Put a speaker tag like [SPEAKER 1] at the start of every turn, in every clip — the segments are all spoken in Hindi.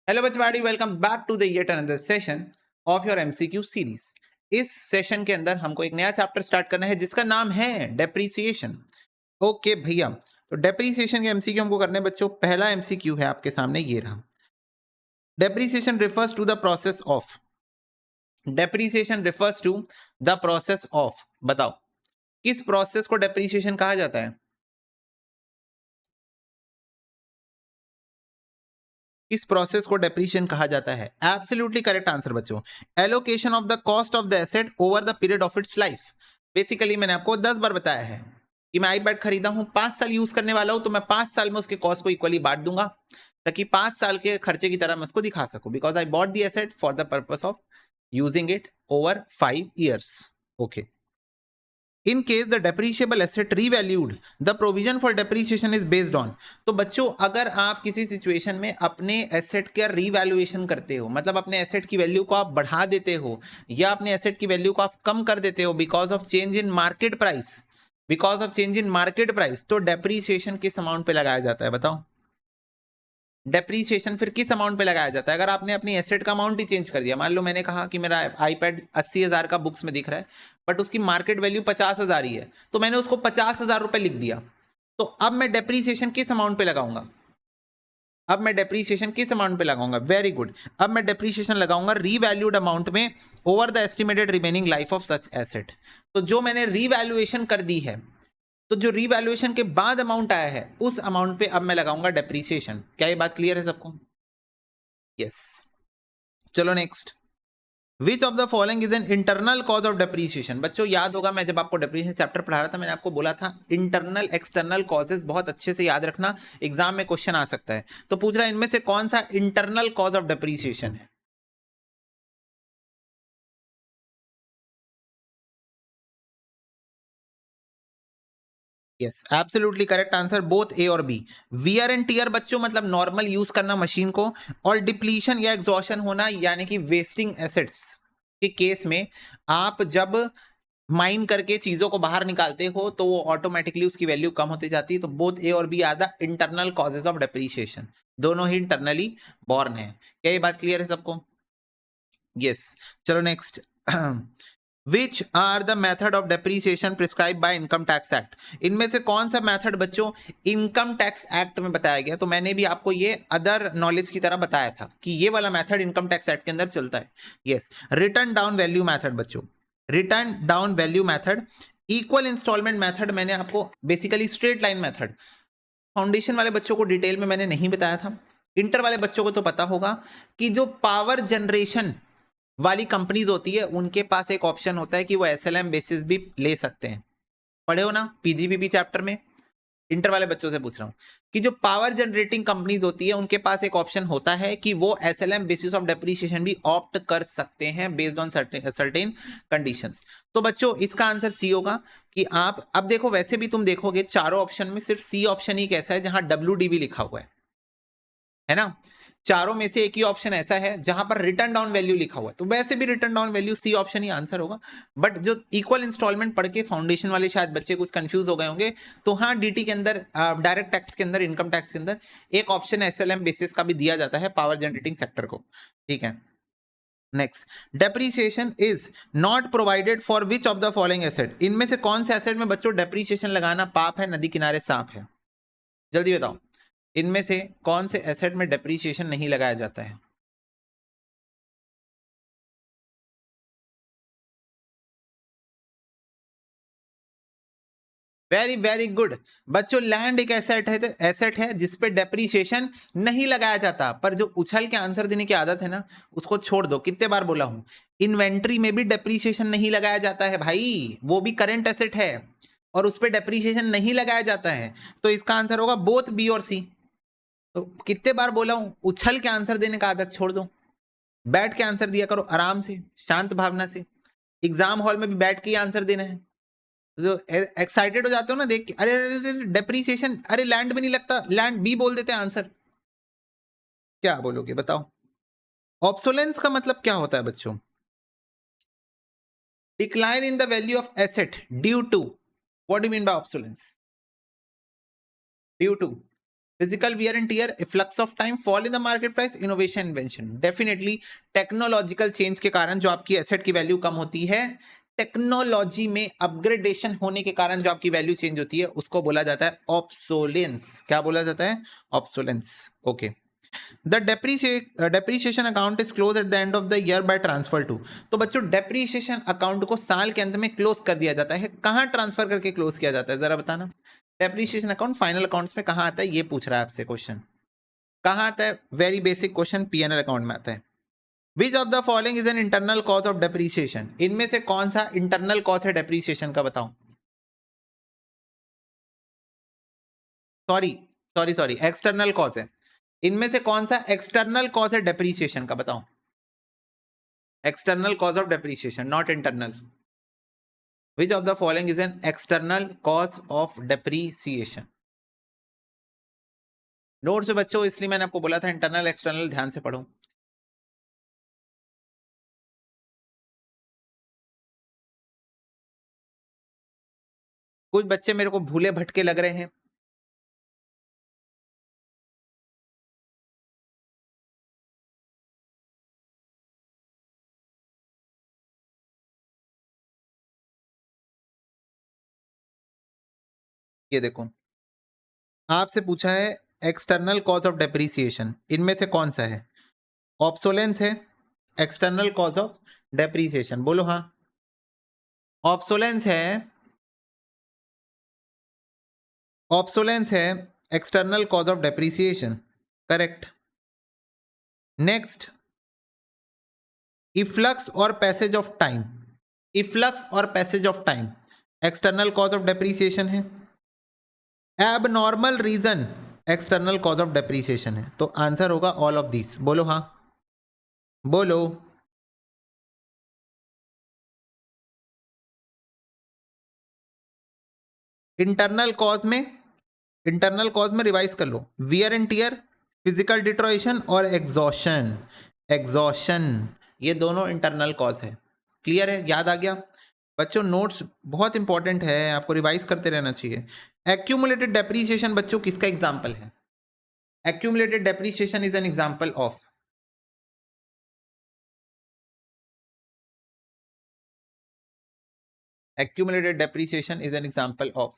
[SPEAKER 1] हेलो बच्चों, welcome back to the yet another session of your MCQ series. इस सेशन के अंदर हमको एक नया चैप्टर स्टार्ट करना है जिसका नाम है डेप्रीसिएशन। ओके भैया, तो डेप्रीसिएशन के एमसीक्यू हमको करने बच्चों। पहला एमसीक्यू है आपके सामने, ये रहा। Depreciation refers to the process of, depreciation refers to the process of, बताओ किस प्रोसेस को डेप्रीसिएशन कहा जाता है? इस प्रोसेस को डेप्रीशिएशन कहा जाता है। एब्सोल्युटली करेक्ट आंसर बच्चों। Allocation of the cost of the asset over the period of its life. Basically मैंने आपको 10 बार बताया है कि मैं आईपैड खरीदा हूं, 5 साल यूज करने वाला हूं, तो मैं 5 साल में उसके कॉस्ट को इक्वली बांट दूंगा ताकि 5 साल के खर्चे की तरह मैं उसको दिखा सकूं। Because I bought the asset for the purpose of using it over 5 years। Okay. In case the depreciable asset revalued, the provision for depreciation is based on. तो बच्चों, अगर आप किसी सिचुएशन में अपने एसेट का रीवैल्यूएशन करते हो, मतलब अपने एसेट की वैल्यू को आप बढ़ा देते हो या अपने एसेट की वैल्यू को आप कम कर देते हो because of change in market price, because of change in market price, तो डेप्रीशिएशन किस अमाउंट पे लगाया जाता है बताओ? डेप्रीशिएशन फिर किस अमाउंट पे लगाया जाता है? अगर आपने अपनी एसेट का अमाउंट ही चेंज कर दिया, मान लो मैंने कहा कि मेरा आईपैड 80,000 का बुक्स में दिख रहा है बट उसकी मार्केट वैल्यू 50,000 ही है, तो मैंने उसको 50,000 रुपए लिख दिया, तो अब मैं डेप्रीशिएशन किस अमाउंट पे लगाऊंगा? अब मैं डेप्रीशिएशन किस अमाउंट पे लगाऊंगा? वेरी गुड, अब मैं डेप्रीशिएशन लगाऊंगा रीवैल्यूड अमाउंट में over the estimated remaining life of such asset. तो जो मैंने रीवैल्यूएशन कर दी है, तो जो रीवैल्यूएशन के बाद अमाउंट आया है उस अमाउंट पे अब मैं लगाऊंगा डेप्रीशिएशन। क्या ये बात क्लियर है सबको? यस। चलो next. Which of the following is an internal cause of depreciation? बच्चों याद होगा, मैं जब आपको डेप्रीशिएशन चैप्टर पढ़ा रहा था मैंने आपको बोला था इंटरनल एक्सटर्नल कॉजेस बहुत अच्छे से याद रखना, एग्जाम में क्वेश्चन आ सकता है। तो पूछ रहा है इनमें से कौन सा इंटरनल कॉज ऑफ डेप्रीशिएशन है? Yes, absolutely correct answer, both A और बी। वियर एंड टीयर बच्चों मतलब नॉर्मल यूज करना मशीन को, और डिप्लीशन या एग्जॉशन होना यानी कि वेस्टिंग एसेट्स के केस में आप जब माइन करके चीजों को बाहर निकालते हो तो वो ऑटोमेटिकली उसकी वैल्यू कम होती जाती है। तो बोथ ए और B are the internal causes of depreciation, दोनों ही इंटरनली बॉर्न है। क्या ये बात क्लियर है सबको? यस। चलो next. Which are the method of depreciation prescribe by income tax act? इनमें से कौन सा मेथड बच्चों इनकम टैक्स एक्ट में बताया गया? तो मैंने भी आपको ये अदर नॉलेज की तरह बताया था कि ये वाला मेथड इनकम टैक्स एक्ट के अंदर चलता है। Yes, written down value method बच्चों, written down value method, equal installment method, मैंने आपको basically straight line method, foundation वाले बच्चों को डिटेल में मैंने नहीं बताया था, इंटर वाले बच्चों को तो पता होगा कि जो पावर जनरेशन वाली कंपनीज होती है उनके पास एक ऑप्शन होता है कि वो एसएलएम बेसिस भी ले सकते हैं। पढ़े हो ना पीजीबीपी चैप्टर में? इंटर वाले बच्चों से पूछ रहा हूं कि जो पावर जनरेटिंग कंपनीज होती है उनके पास एक ऑप्शन होता है कि वो एसएलएम बेसिस ऑफ डेप्रीशिएशन भी ऑप्ट कर सकते हैं बेस्ड ऑन सर्टेन कंडीशंस। तो बच्चों इसका आंसर सी होगा कि आप अब देखो, वैसे भी तुम देखोगे चारों ऑप्शन में सिर्फ सी ऑप्शन ही कैसा है जहां डब्ल्यू लिखा हुआ है ना? चारों में से एक ही ऑप्शन ऐसा है जहां पर रिटर्न डाउन वैल्यू लिखा हुआ है, तो वैसे भी written down value C option ही आंसर होगा। बट जो इक्वल इंस्टॉलमेंट पढ़ के फाउंडेशन वाले शायद बच्चे कुछ कंफ्यूज हो गए होंगे, तो हाँ डीटी के अंदर, डायरेक्ट टैक्स के अंदर, इनकम टैक्स के अंदर एक ऑप्शन एसएलएम बेसिस का भी दिया जाता है पावर जनरेटिंग सेक्टर को। ठीक है, next. Depreciation is not provided for which of the following asset? इनमें से कौन से एसेट में बच्चों डेप्रीसिएशन लगाना पाप है, नदी किनारे सांप है? जल्दी बताओ, इनमें से कौन से एसेट में डेप्रीशिएशन नहीं लगाया जाता है? वेरी वेरी गुड बच्चों, लैंड एक एसेट है जिस पे डेप्रीशिएशन नहीं लगाया जाता, पर जो उछल के आंसर देने की आदत है ना उसको छोड़ दो। कितने बार बोला हूं, इन्वेंट्री में भी डेप्रीशिएशन नहीं लगाया जाता है भाई, वो भी करंट एसेट है और उस पर डेप्रीशिएशन नहीं लगाया जाता है। तो इसका आंसर होगा बोथ बी और सी। तो कितने बार बोला हूं, उछल के आंसर देने का आदत छोड़ दो, बैठ के आंसर दिया करो आराम से, शांत भावना से। एग्जाम हॉल में भी बैठ के ही आंसर देना है। जो एक्साइटेड हो जाते हो ना देख के, अरे अरे डेप्रीसिएशन, अरे लैंड में नहीं लगता, लैंड बी बोल देते हैं आंसर। क्या बोलोगे बताओ? ऑब्सोलेंस का मतलब क्या होता है बच्चों? Decline in the value of asset due to, what do you mean by obsolescence? Due to physical wear and tear, flux of time, fall in the market price, innovation invention. Definitely technological change के कारण जो आपकी एसेट की वैल्यू कम होती है, टेक्नोलॉजी में अपग्रेडेशन होने के कारण जो आपकी वैल्यू चेंज होती है, उसको बोला जाता है ऑब्सोलेंस। क्या बोला जाता है? Obsolescence. Okay. The depreciation account is close at the end of the year by transfer to. तो बच्चों डेप्रीशिएशन अकाउंट को साल के अंत में क्लोज कर दिया जाता है। कहां ट्रांसफर करके क्लोज किया जाता है, जरा बताना। डेप्रीशिएशन अकाउंट फाइनल अकाउंट्स में कहां आता है, ये पूछ रहा है आपसे क्वेश्चन। कहां आता है? Very basic question, PNL account में आता है। Which of the following is an internal cause of depreciation? इनमें से कौन सा इंटरनल कॉज है डेप्रीशिएशन का, बताओ। Sorry sorry sorry, external cause है। इनमें से कौन सा एक्सटर्नल कॉज है डेप्रीशिएशन का, बताओ। External cause of depreciation, not internal. Which of the following is an external cause of depreciation? Note से बच्चों, इसलिए मैंने आपको बोला था इंटरनल एक्सटर्नल ध्यान से पढ़ो। कुछ बच्चे मेरे को भूले भटके लग रहे हैं। ये देखो, आपसे पूछा है एक्सटर्नल कॉज ऑफ डेप्रीसिएशन, इनमें से कौन सा है? ऑब्सोलेंस है एक्सटर्नल कॉज ऑफ डेप्रीसिएशन, बोलो हाँ। ऑब्सोलेंस है, ऑब्सोलेंस है external cause of depreciation, correct. Next, efflux और पैसेज ऑफ टाइम। इफ्लक्स और passage of time external cause of depreciation है। Abnormal reason external cause of depreciation है। तो आंसर होगा ऑल ऑफ दिस, बोलो हाँ, बोलो। इंटरनल कॉज में, इंटरनल कॉज में रिवाइज कर लो, वियर एंड टियर, फिजिकल डिट्रॉइशन और एग्जॉशन। एग्जॉशन, ये दोनों इंटरनल कॉज है। क्लियर है, याद आ गया बच्चों? नोट्स बहुत इंपॉर्टेंट है, आपको रिवाइज करते रहना चाहिए। एक्यूमुलेटेड डेप्रीसिएशन बच्चों किसका एग्जाम्पल है? Accumulated depreciation is an example of, accumulated depreciation is an example of,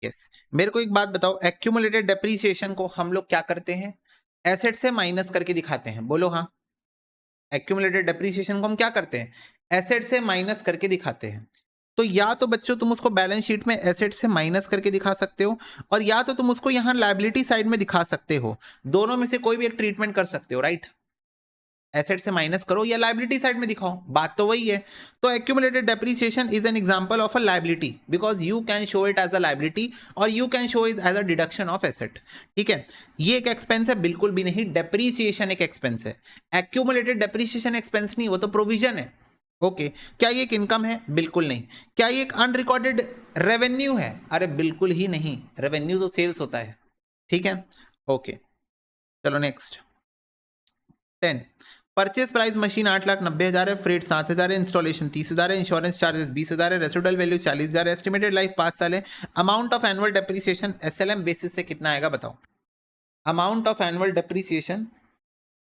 [SPEAKER 1] yes. मेरे को एक बात बताओ, एक्यूमुलेटेड डेप्रीसिएशन को हम लोग क्या करते हैं? एसेट से माइनस करके दिखाते हैं, बोलो हाँ। एक्यूमुलेटेड डेप्रीसिएशन को हम क्या करते हैं? एसेट से माइनस करके दिखाते हैं। तो या तो बच्चों तुम उसको बैलेंस शीट में एसेट से माइनस करके दिखा सकते हो, और या तो तुम उसको यहाँ लायबिलिटी साइड में दिखा सकते हो। दोनों में से कोई भी एक ट्रीटमेंट कर सकते हो, राइट? एसेट से माइनस करो या लायबिलिटी साइड में दिखाओ, बात तो वही है। तो accumulated depreciation is an example of a liability because you can show it as a liability और you can show it as a deduction of asset. ठीक है, ये एक एक्सपेंस है? बिल्कुल भी नहीं, डेप्रीसिएशन एक एक्सपेंस है। एक्यूमुलेटेड डेप्रीसिएशन एक्सपेंस नहीं, वो तो प्रोविजन है। ओके, क्या ये एक इनकम है? बिल्कुल नहीं। क्या ये एक अनरिकॉर्डेड रेवेन्यू है? अरे बिल्कुल ही नहीं, रेवेन्यू तो सेल्स होता है। ठीक है, ओके, चलो नेक्स्ट। 10, परचेज प्राइस मशीन 8,90,000 है, फ्रेट 7,000 है, इंस्टॉलेशन 30,000 है, इंश्योरेंस चार्जेस 20,000 है, रेसिडुअल वैल्यू 40,000 है, एस्टिमेटेड लाइफ 5 साल है। Amount of annual depreciation SLM basis से कितना आएगा, बताओ। Amount of annual depreciation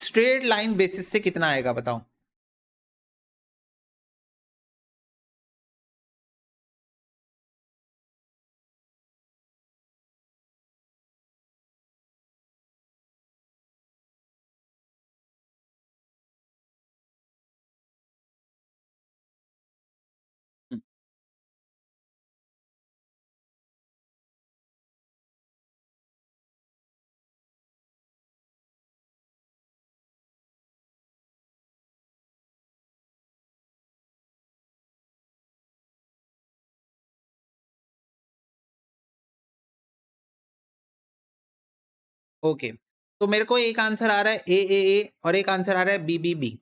[SPEAKER 1] straight line basis से कितना आएगा, बताओ। ओके, तो मेरे को एक आंसर आ रहा है ए और एक आंसर आ रहा है बी।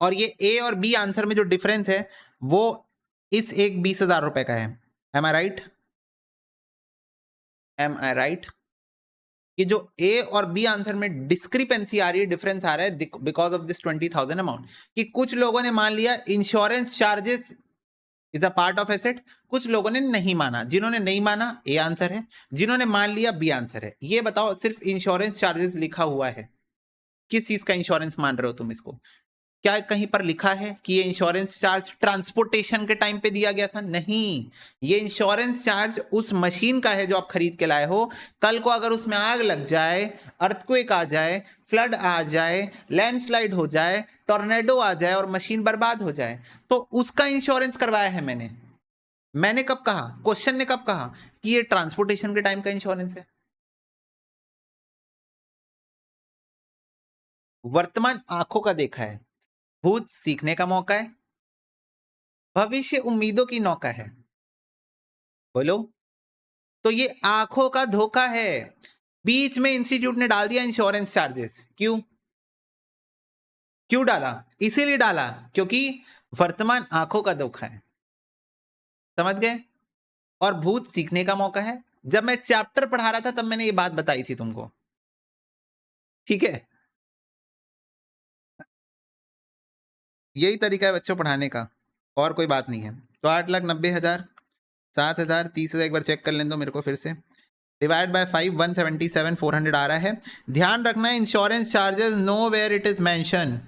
[SPEAKER 1] और ये ए और बी आंसर में जो डिफरेंस है वो इस एक 20,000 रुपए का है। एम आई राइट? एम आई राइट? कि जो ए और बी आंसर में डिस्क्रिपेंसी आ रही है, डिफरेंस आ रहा है बिकॉज ऑफ दिस 20,000 अमाउंट, कि कुछ लोगों ने मान लिया insurance charges is a part of asset, कुछ लोगों ने नहीं माना। जिन्होंने नहीं माना ए आंसर है, जिन्होंने मान लिया बी आंसर है। ये बताओ, सिर्फ इंश्योरेंस चार्जेस लिखा हुआ है, किस चीज का इंश्योरेंस मान रहे हो तुम इसको? क्या कहीं पर लिखा है कि ये इंश्योरेंस चार्ज ट्रांसपोर्टेशन के टाइम पे दिया गया था? नहीं, ये इंश्योरेंस चार्ज उस मशीन का है जो आप खरीद के लाए हो। कल को अगर उसमें आग लग जाए, अर्थक्वेक आ जाए, फ्लड आ जाए, लैंडस्लाइड हो जाए, टॉर्नेडो आ जाए और मशीन बर्बाद हो जाए, तो उसका इंश्योरेंस करवाया है मैंने। मैंने कब कहा, क्वेश्चन ने कब कहा कि ये ट्रांसपोर्टेशन के टाइम का इंश्योरेंस है? वर्तमान आंखों का देखा है, भूत सीखने का मौका है, भविष्य उम्मीदों की नौका है। बोलो। तो ये आंखों का धोखा है। बीच में इंस्टीट्यूट ने डाल दिया इंश्योरेंस चार्जेस। क्यों? क्यों डाला? इसीलिए डाला क्योंकि वर्तमान आंखों का धोखा है। समझ गए? और भूत सीखने का मौका है। जब मैं चैप्टर पढ़ा रहा था तब मैंने ये बात बताई थी तुमको। ठीक है, यही तरीका है बच्चों पढ़ाने का, और कोई बात नहीं है। तो 8,90,000, 7,000, 30,000, एक बार चेक कर लें दो मेरे को फिर से। डिवाइड बाय 5, 177,400 आ रहा है। ध्यान रखना, insurance charges nowhere it is mention,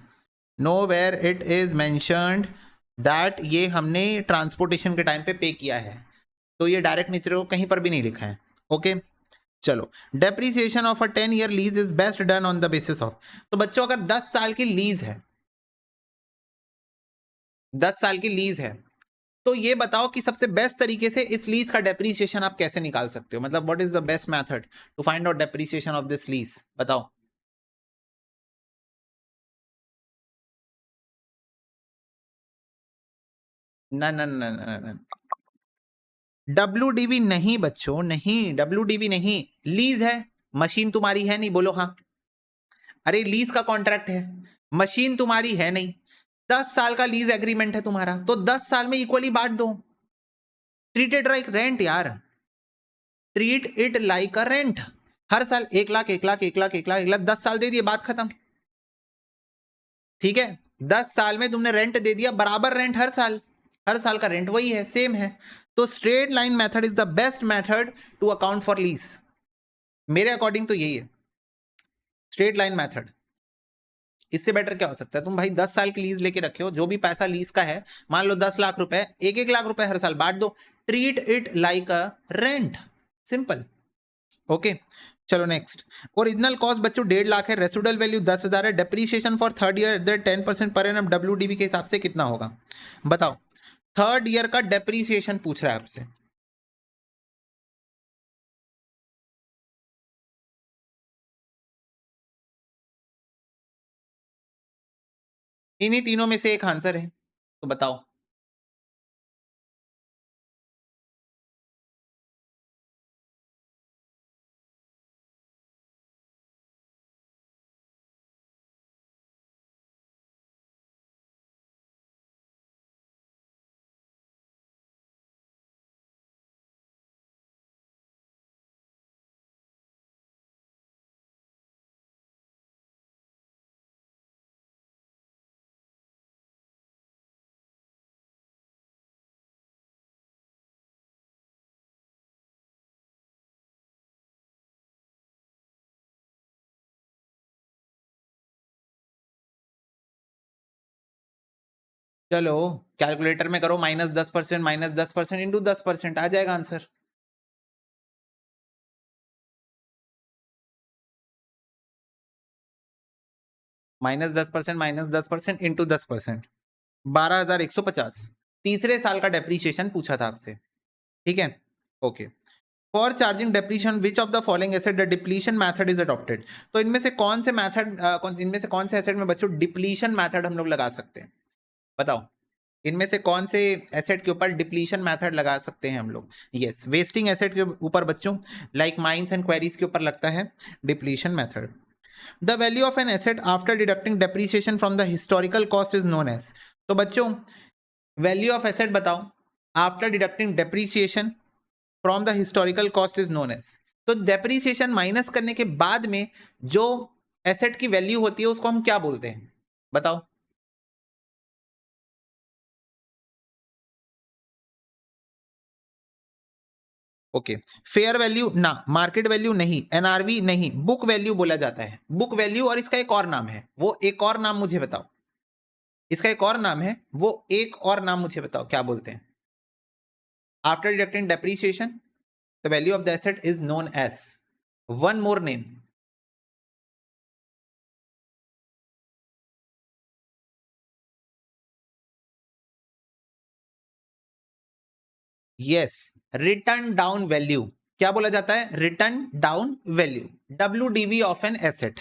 [SPEAKER 1] nowhere it is mentioned that ये हमने ट्रांसपोर्टेशन के टाइम पे पे किया है। तो ये डायरेक्ट नेचर को कहीं पर भी नहीं लिखा है। ओके, चलो। Depreciation of a 10-year lease is best done on the basis of. तो बच्चों अगर 10 साल की लीज है, 10 साल की लीज है, तो ये बताओ कि सबसे बेस्ट तरीके से इस लीज का डेप्रीसिएशन आप कैसे निकाल सकते हो? मतलब what is the best method to find out depreciation of this lease? बताओ। ना ना ना ना ना, WDV नहीं बच्चों, नहीं, WDV नहीं। लीज है, मशीन तुम्हारी है नहीं, बोलो हाँ। अरे लीज का कॉन्ट्रैक्ट है, मशीन तुम्हारी है नहीं। 10 साल का लीज एग्रीमेंट है तुम्हारा, तो 10 साल में इक्वली बांट दो। ट्रीट इट लाइक रेंट यार, treat it like a rent. हर साल 1,00,000, 1,00,000, 1,00,000, 1,00,000, 1,00,000, 10 साल दे दिए, बात खत्म। ठीक है, 10 साल में तुमने रेंट दे दिया, बराबर रेंट हर साल का रेंट वही है, सेम है। तो straight line method is the best method to account for lease. मेरे अकॉर्डिंग तो यही है, स्ट्रेट लाइन मेथड। इससे बेटर क्या हो सकता है? तुम भाई 10 साल की लीज लेके रखे हो, जो भी पैसा लीज का है, मान लो 10 लाख रुपए, 1-1 लाख रुपए हर साल बांट दो। Treat it like a rent, simple. Okay, चलो नेक्स्ट। ओरिजिनल कॉस्ट बच्चों 1.5 लाख है, रेसिडुअल वैल्यू 10,000 है, depreciation for third year 10% per annum WDV के हिसाब से कितना होगा? बताओ। थर्ड ईयर का डेप्रीशिएशन पूछ रहा है आपसे। इन्हीं तीनों में से एक आंसर है, तो बताओ। चलो कैलकुलेटर में करो, -10%, -10% इंटू 10%, आ जाएगा आंसर। -10%, इंटू 10%, 12,150। तीसरे साल का डेप्रीशिएशन पूछा था आपसे। ठीक है, okay. For charging depreciation which of the following asset the depletion method is adopted? तो इनमें से कौन से मेथड, इनमें से कौन से एसेट में बच्चों डिप्लीशन मेथड हम लोग लगा सकते हैं? बताओ, इनमें से कौन से एसेट के ऊपर डिप्लीशन मेथड लगा सकते हैं हम लोग? यस, वेस्टिंग एसेट के ऊपर बच्चों, लाइक माइंस एंड क्वेरीज के ऊपर लगता है depletion method. The value of an asset after deducting depreciation from the historical cost is known as. तो बच्चों वैल्यू ऑफ एसेट बताओ, after deducting depreciation from the historical cost is known as. तो डेप्रीसिएशन माइनस करने के बाद में जो एसेट की वैल्यू होती है उसको हम क्या बोलते हैं बताओ। ओके, फेयर वैल्यू ना, मार्केट वैल्यू नहीं, एनआरवी नहीं, बुक वैल्यू बोला जाता है, बुक वैल्यू। और इसका एक और नाम है, वो एक और नाम मुझे बताओ, इसका एक और नाम है, वो एक और नाम मुझे बताओ क्या बोलते हैं। After deducting depreciation the value of the asset is known as, one more name. Yes, written down value. क्या बोला जाता है? Written down value, WDV of an asset.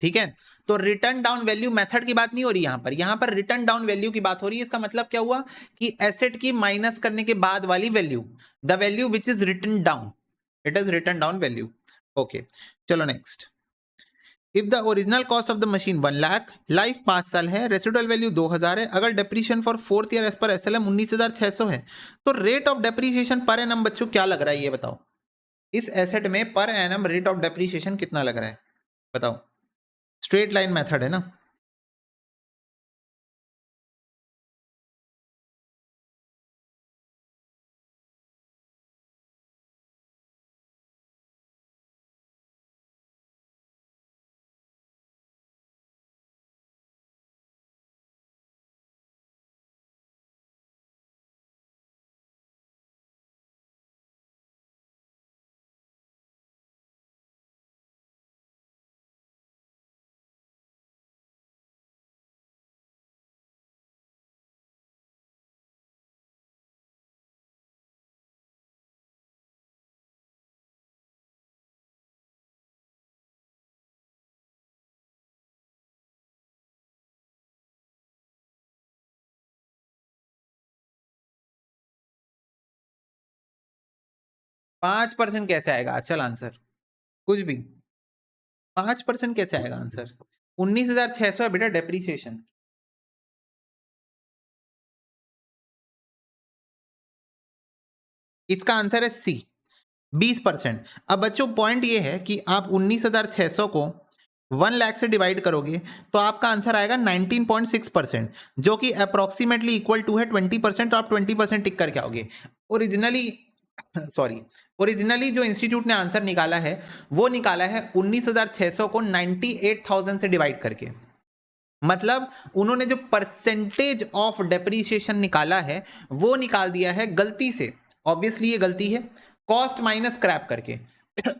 [SPEAKER 1] ठीक है, तो रिटर्न डाउन वैल्यू मेथड की बात नहीं हो रही यहां पर रिटर्न डाउन वैल्यू की बात हो रही है। इसका मतलब क्या हुआ कि एसेट की माइनस करने के बाद वाली value, the value which is written down, it is written down value. Okay, चलो next. If the original cost of the machine 1 lakh, life 5 साल है, रेसिडुअल वैल्यू 2000 है, अगर depreciation for 4th year as per SLM 19,600 है, तो rate of depreciation per annum बच्चों क्या लग रहा है ये बताओ। इस एसेट में per annum rate of depreciation कितना लग रहा है बताओ। स्ट्रेट लाइन मेथड है ना। पांच परसेंट कैसे आएगा? चल आंसर कुछ भी 5% कैसे आएगा आंसर? 19,600 है बेटा डेप्रीसिएशन। इसका आंसर है सी, 20%। अब बच्चों पॉइंट ये है कि आप 19,600 को 1 लाख से डिवाइड करोगे तो आपका आंसर आएगा 19.6%, जो कि अप्रोक्सीमेटली इक्वल टू है 20%। तो आप 20% टिक करके आओगे। ओरिजिनली सॉरी, ओरिजिनली जो इंस्टीट्यूट ने आंसर निकाला है वो निकाला है 19,600 को 98,000 से डिवाइड करके। मतलब उन्होंने जो परसेंटेज ऑफ डेप्रीशिएशन निकाला है वो निकाल दिया है गलती से, ऑब्वियसली ये गलती है, कॉस्ट माइनस क्रैप करके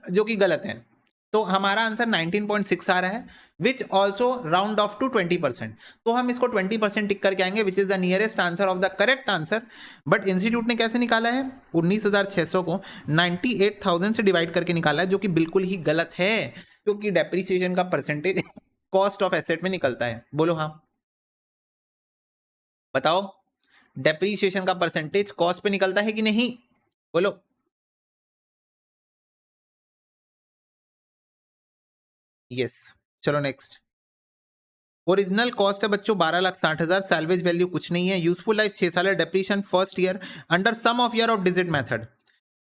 [SPEAKER 1] जो कि गलत है। तो हमारा आंसर 19.6 आ रहा है, which also round off to 20%। तो हम इसको 20% टिक करके आएंगे, which is the nearest answer of the correct answer. But institute ने कैसे निकाला है? 19,600 को 98,000 से डिवाइड करके निकाला है, जो कि बिल्कुल ही गलत है, क्योंकि डेप्रीसिएशन का परसेंटेज कॉस्ट ऑफ एसेट में निकलता है। बोलो हाँ, बताओ, डेप्रीसिएशन का परसेंटेज कॉस्ट पे निकलता है कि नहीं? बोलो। यस, चलो नेक्स्ट। ओरिजिनल कॉस्ट है बच्चों 12,60,000, सैल्वेज वैल्यू कुछ नहीं है, यूजफुल लाइफ 6 साल है, depreciation first year under sum of year of digit method.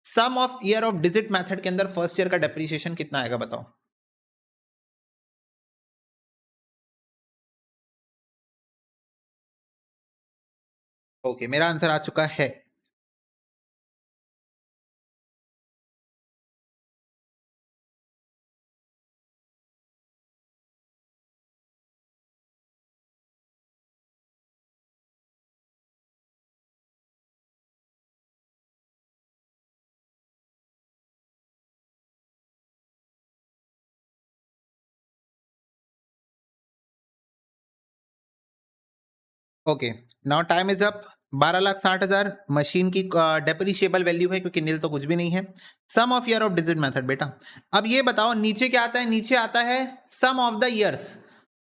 [SPEAKER 1] Sum of year of digit method के अंदर फर्स्ट ईयर का डेप्रीशिएशन कितना आएगा बताओ। ओके, मेरा आंसर आ चुका है। Okay, now time is up. 12,60,000 machine की डेप्रीशिएबल वैल्यू है, क्योंकि नील तो कुछ भी नहीं है। Sum of year of digit method बेटा। अब ये बताओ नीचे क्या आता है? नीचे आता है sum of the years,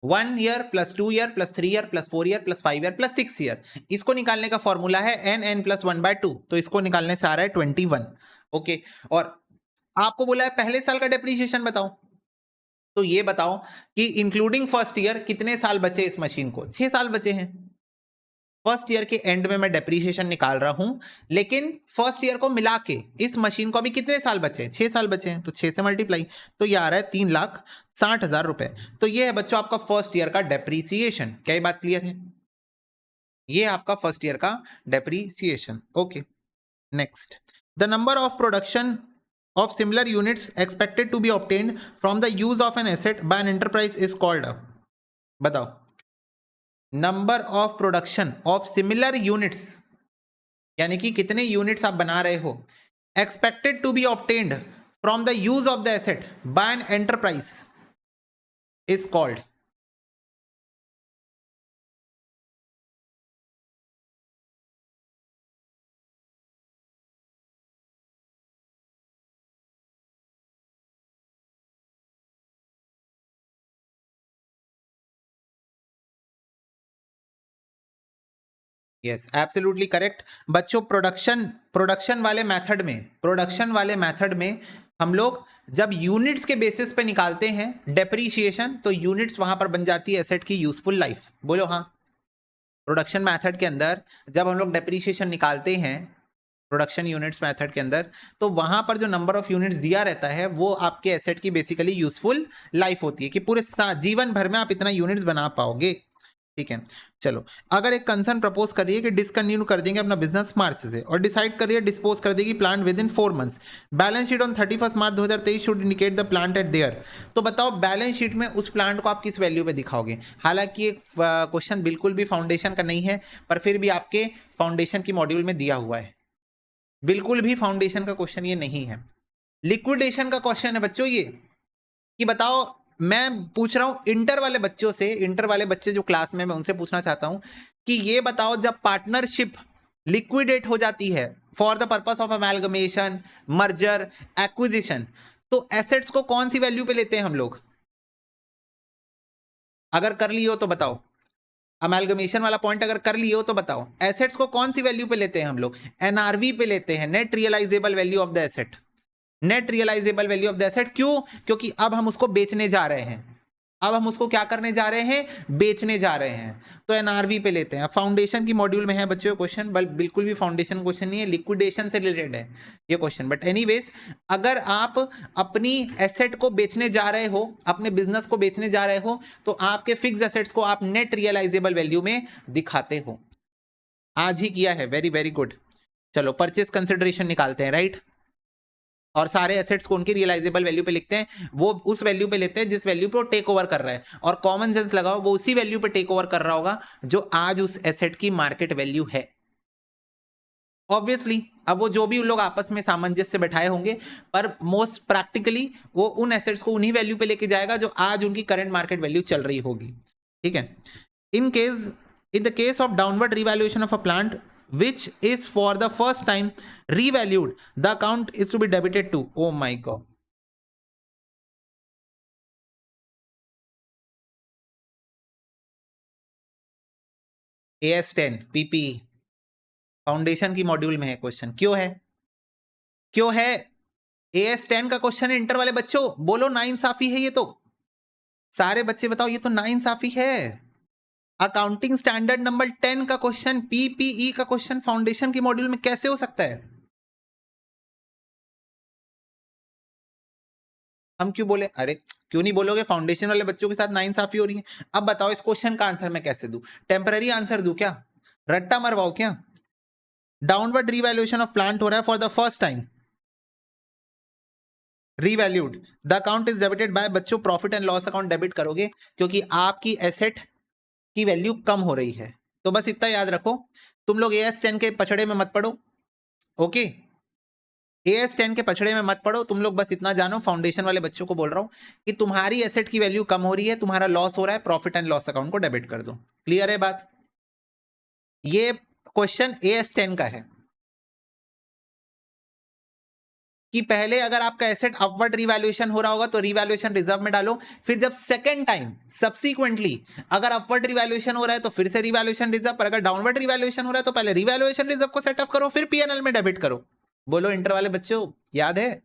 [SPEAKER 1] 1 year plus 2 year plus 3 year plus 4 year plus 5 year plus 6 year. इसको निकालने का फॉर्मूला है n प्लस 1/2, तो इसको निकालने से आ रहा है 21। ओके, और आपको बोला है पहले साल का डेप्रीशिएशन बताओ। तो ये बताओ कि इंक्लूडिंग फर्स्ट ईयर कितने साल बचे इस मशीन को? 6 साल बचे हैं। फर्स्ट ईयर के एंड में मैं डेप्रीशिएशन निकाल रहा हूं, लेकिन फर्स्ट ईयर को मिला के इस मशीन को अभी कितने साल बचे हैं? 6 साल बचे हैं, तो 6 से मल्टीप्लाई, तो ये आ रहा है 3,60,000 रुपए। तो ये है बच्चों आपका फर्स्ट ईयर का डेप्रीसिएशन। क्या ये बात क्लियर है? ये आपका फर्स्ट ईयर का depreciation. Okay, next, the number of production of similar units expected to be obtained from the use of an asset by an enterprise is called, बताओ, number of production of similar units, यानी कि कितने यूनिट्स आप बना रहे हो, expected to be obtained from the use of the asset by an enterprise is called. Yes, absolutely correct बच्चों। प्रोडक्शन वाले मेथड में हम लोग जब यूनिट्स के बेसिस पे निकालते हैं डेप्रीशिएशन, तो यूनिट्स वहां पर बन जाती है एसेट की यूजफुल लाइफ। बोलो हाँ। प्रोडक्शन मेथड के अंदर जब हम लोग डेप्रीशिएशन निकालते हैं प्रोडक्शन यूनिट्स मेथड के अंदर, तो वहां पर जो नंबर ऑफ यूनिट्स दिया रहता है वो आपके एसेट की बेसिकली यूजफुल लाइफ होती है, कि पूरे जीवन भर में आप इतना यूनिट्स बना पाओगे। ठीक है, चलो, अगर एक कंसर्न प्रपोज कर रही है कि डिसकंटिन्यू कर देंगे अपना बिजनेस मार्च से, और डिसाइड कर रही है डिस्पोज कर देगी plant with in 4 months, balance sheet on 31 March 2023 should indicate the plant at there, तो बताओ बैलेंस शीट में उस प्लांट को आप किस वैल्यू पे दिखाओगे? हालांकि एक क्वेश्चन बिल्कुल भी फाउंडेशन का नहीं है, पर फिर भी आपके फाउंडेशन की मॉड्यूल में दिया हुआ है। बिल्कुल भी फाउंडेशन का क्वेश्चन ये नहीं है, लिक्विडेशन का क्वेश्चन है बच्चों ये, कि बताओ, मैं पूछ रहा हूं इंटर वाले बच्चों से, इंटर वाले बच्चे जो क्लास में, मैं उनसे पूछना चाहता हूं कि ये बताओ, जब पार्टनरशिप लिक्विडेट हो जाती है for the purpose of amalgamation, merger, acquisition, तो एसेट्स को कौन सी वैल्यू पे लेते हैं हम लोग? अगर कर लिए हो तो बताओ, अमेलगमेशन वाला पॉइंट अगर कर लिए हो तो बताओ, एसेट्स को कौन सी वैल्यू पे लेते हैं हम लोग? एनआरवी पे लेते हैं, net realisable value of the asset. Net realisable value of the asset, क्यों? क्योंकि अब हम उसको बेचने जा रहे हैं, अब हम उसको क्या करने जा रहे हैं? बेचने जा रहे हैं, तो एनआरवी पे लेते हैं। फाउंडेशन की मॉड्यूल में है बच्चों क्वेश्चन, बिल्कुल भी फाउंडेशन क्वेश्चन नहीं है, लिक्विडेशन से रिलेटेड है ये क्वेश्चन। बट एनीवेज, अगर आप अपनी एसेट को बेचने जा रहे हो, अपने बिजनेस को बेचने जा रहे हो, तो आपके फिक्स एसेट्स को आप नेट रियलाइजेबल वैल्यू में दिखाते हो। आज ही किया है, वेरी वेरी गुड। चलो, परचेज कंसिडरेशन निकालते हैं, राइट, और सारे एसेट्स को उनकी रियलाइजेबल वैल्यू पे लिखते हैं, वो उस वैल्यू पे लेते हैं जिस वैल्यू पे वो टेक ओवर कर रहा है, और कॉमन सेंस लगाओ, वो उसी वैल्यू पे टेक ओवर कर रहा होगा जो आज उस एसेट की मार्केट वैल्यू है। ऑब्वियसली अब वो जो भी उन लोग आपस में सामंजस्य बैठाए होंगे, पर मोस्ट प्रैक्टिकली वो उन एसेट्स को उन्हीं वैल्यू पे लेके जाएगा जो आज उनकी करंट मार्केट वैल्यू चल रही होगी। ठीक है, in the case of downward revaluation of a plant which is for the first time revalued, the account is to be debited to, oh my god, AS10 PPE foundation की मॉड्यूल में है क्वेश्चन। क्यों है? क्यों है? AS10 का क्वेश्चन है इंटर वाले बच्चों, बोलो नाइंसाफी है ये तो, सारे बच्चे बताओ, ये तो नाइंसाफी है। अकाउंटिंग स्टैंडर्ड नंबर 10 का क्वेश्चन, PPE का क्वेश्चन फाउंडेशन की मॉड्यूल में कैसे हो सकता है? हम क्यों बोले? अरे क्यों नहीं बोलोगे? फाउंडेशन वाले बच्चों के साथ नाइंसाफी हो रही है। अब बताओ इस क्वेश्चन का आंसर मैं कैसे दूं? टेम्पररी आंसर दूं क्या? रट्टा मरवाओ क्या? डाउनवर्ड रिवैल्यूएशन ऑफ प्लांट हो रहा है for the first time, revalued, the account is debited by, बच्चों profit and loss account debit करोगे क्योंकि आपकी एसेट की वैल्यू कम हो रही है। तो बस इतना याद रखो, तुम लोग AS10 के पछड़े में मत पड़ो। ओके, AS10 के पछड़े में मत पड़ो, तुम लोग बस इतना जानो, फाउंडेशन वाले बच्चों को बोल रहा हूं कि तुम्हारी एसेट की वैल्यू कम हो रही है, तुम्हारा लॉस हो रहा है, प्रॉफिट एंड लॉस अकाउंट को डेबिट कर दो। क्लियर है बात? ये क्वेश्चन AS10 का है कि पहले अगर आपका एसेट अपवर्ड रिवैल्यूएशन हो रहा होगा तो रिवैल्यूएशन रिजर्व में डालो, फिर जब सेकंड टाइम सब्सीक्वेंटली अगर अपवर्ड रिवैल्यूएशन हो रहा है तो फिर से रिवैल्यूएशन रिजर्व, पर अगर डाउनवर्ड रिवैल्यूएशन हो रहा है तो पहले रिवैल्यूएशन रिजर्व को सेट अप करो, फिर P&L में डेबिट करो। बोलो इंटर वाले बच्चों, याद है?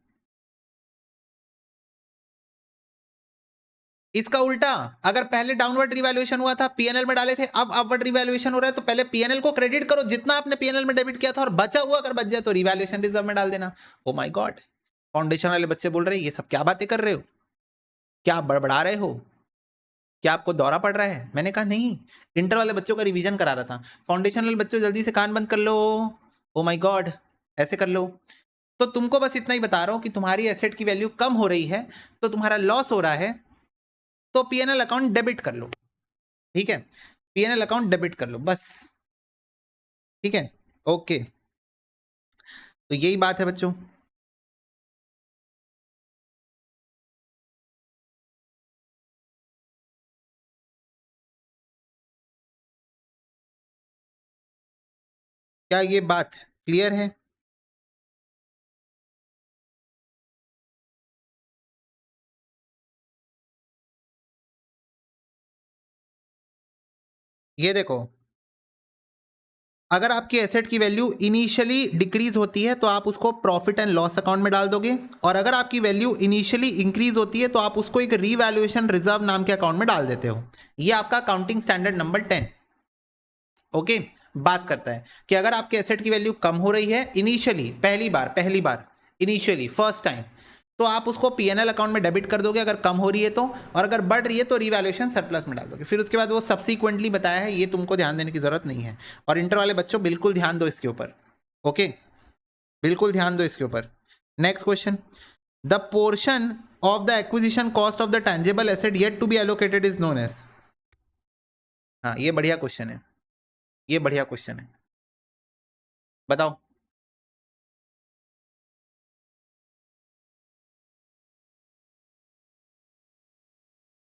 [SPEAKER 1] इसका उल्टा, अगर पहले डाउनवर्ड रिवैल्यूएशन हुआ था, पीएनएल में डाले थे, अब अपवर्ड रिवैल्यूएशन हो रहा है, तो पहले पीएनएल को क्रेडिट करो जितना आपने पीएनएल में डेबिट किया था, और बचा हुआ अगर बच जाए तो रिवैल्यूएशन रिजर्व में डाल देना। ओ माय गॉड, फाउंडेशन वाले बच्चे बोल रहे हैं ये सब क्या बातें कर रहे हो, क्या आप बड़बड़ा रहे हो, क्या आपको दौरा पड़ रहा है? मैंने कहा नहीं, इंटर वाले बच्चों का रिवीजन करा रहा था। फाउंडेशन वाले बच्चों जल्दी से कान बंद कर लो। ओ माय गॉड, ऐसे कर लो। तो तुमको बस इतना ही बता रहा हूं कि तुम्हारी एसेट की वैल्यू कम हो रही है, तो तुम्हारा लॉस हो रहा है, तो पीएनएल अकाउंट डेबिट कर लो। ठीक है, पीएनएल अकाउंट डेबिट कर लो बस। ठीक है, ओके, तो यही बात है बच्चों। क्या ये बात क्लियर है? ये देखो, अगर आपकी एसेट की वैल्यू इनिशियली डिक्रीज होती है तो आप उसको प्रॉफिट एंड लॉस अकाउंट में डाल दोगे, और अगर आपकी वैल्यू इनिशियली इंक्रीज होती है तो आप उसको एक रीवैल्यूएशन रिजर्व नाम के अकाउंट में डाल देते हो। ये आपका अकाउंटिंग स्टैंडर्ड नंबर 10। ओके, बात करता है कि अगर आपके एसेट की वैल्यू कम हो रही है इनिशियली, पहली बार इनिशियली फर्स्ट टाइम, तो आप उसको पीएनएल अकाउंट में डेबिट कर दोगे अगर कम हो रही है तो, और अगर बढ़ रही है तो रिवैल्यूएशन सरप्लस में डाल दोगे। फिर उसके बाद वो सब्सिक्वेंटली बताया है, ये तुमको ध्यान देने की जरूरत नहीं है। और इंटर वाले बच्चों बिल्कुल ध्यान दो इसके ऊपर। ओके, बिल्कुल ध्यान दो इसके ऊपर। Next question, the portion of the acquisition cost of the tangible asset yet to be allocated is known as. हाँ, ये बढ़िया क्वेश्चन है, ये बढ़िया क्वेश्चन है, बताओ।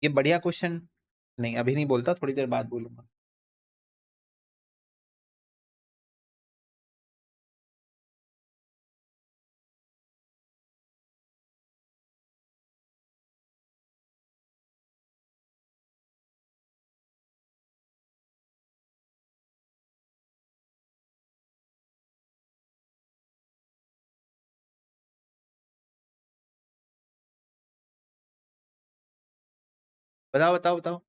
[SPEAKER 1] ये बढ़िया क्वेश्चन। नहीं, अभी नहीं बोलता, थोड़ी देर बाद बोलूंगा। बताओ बताओ बताओ।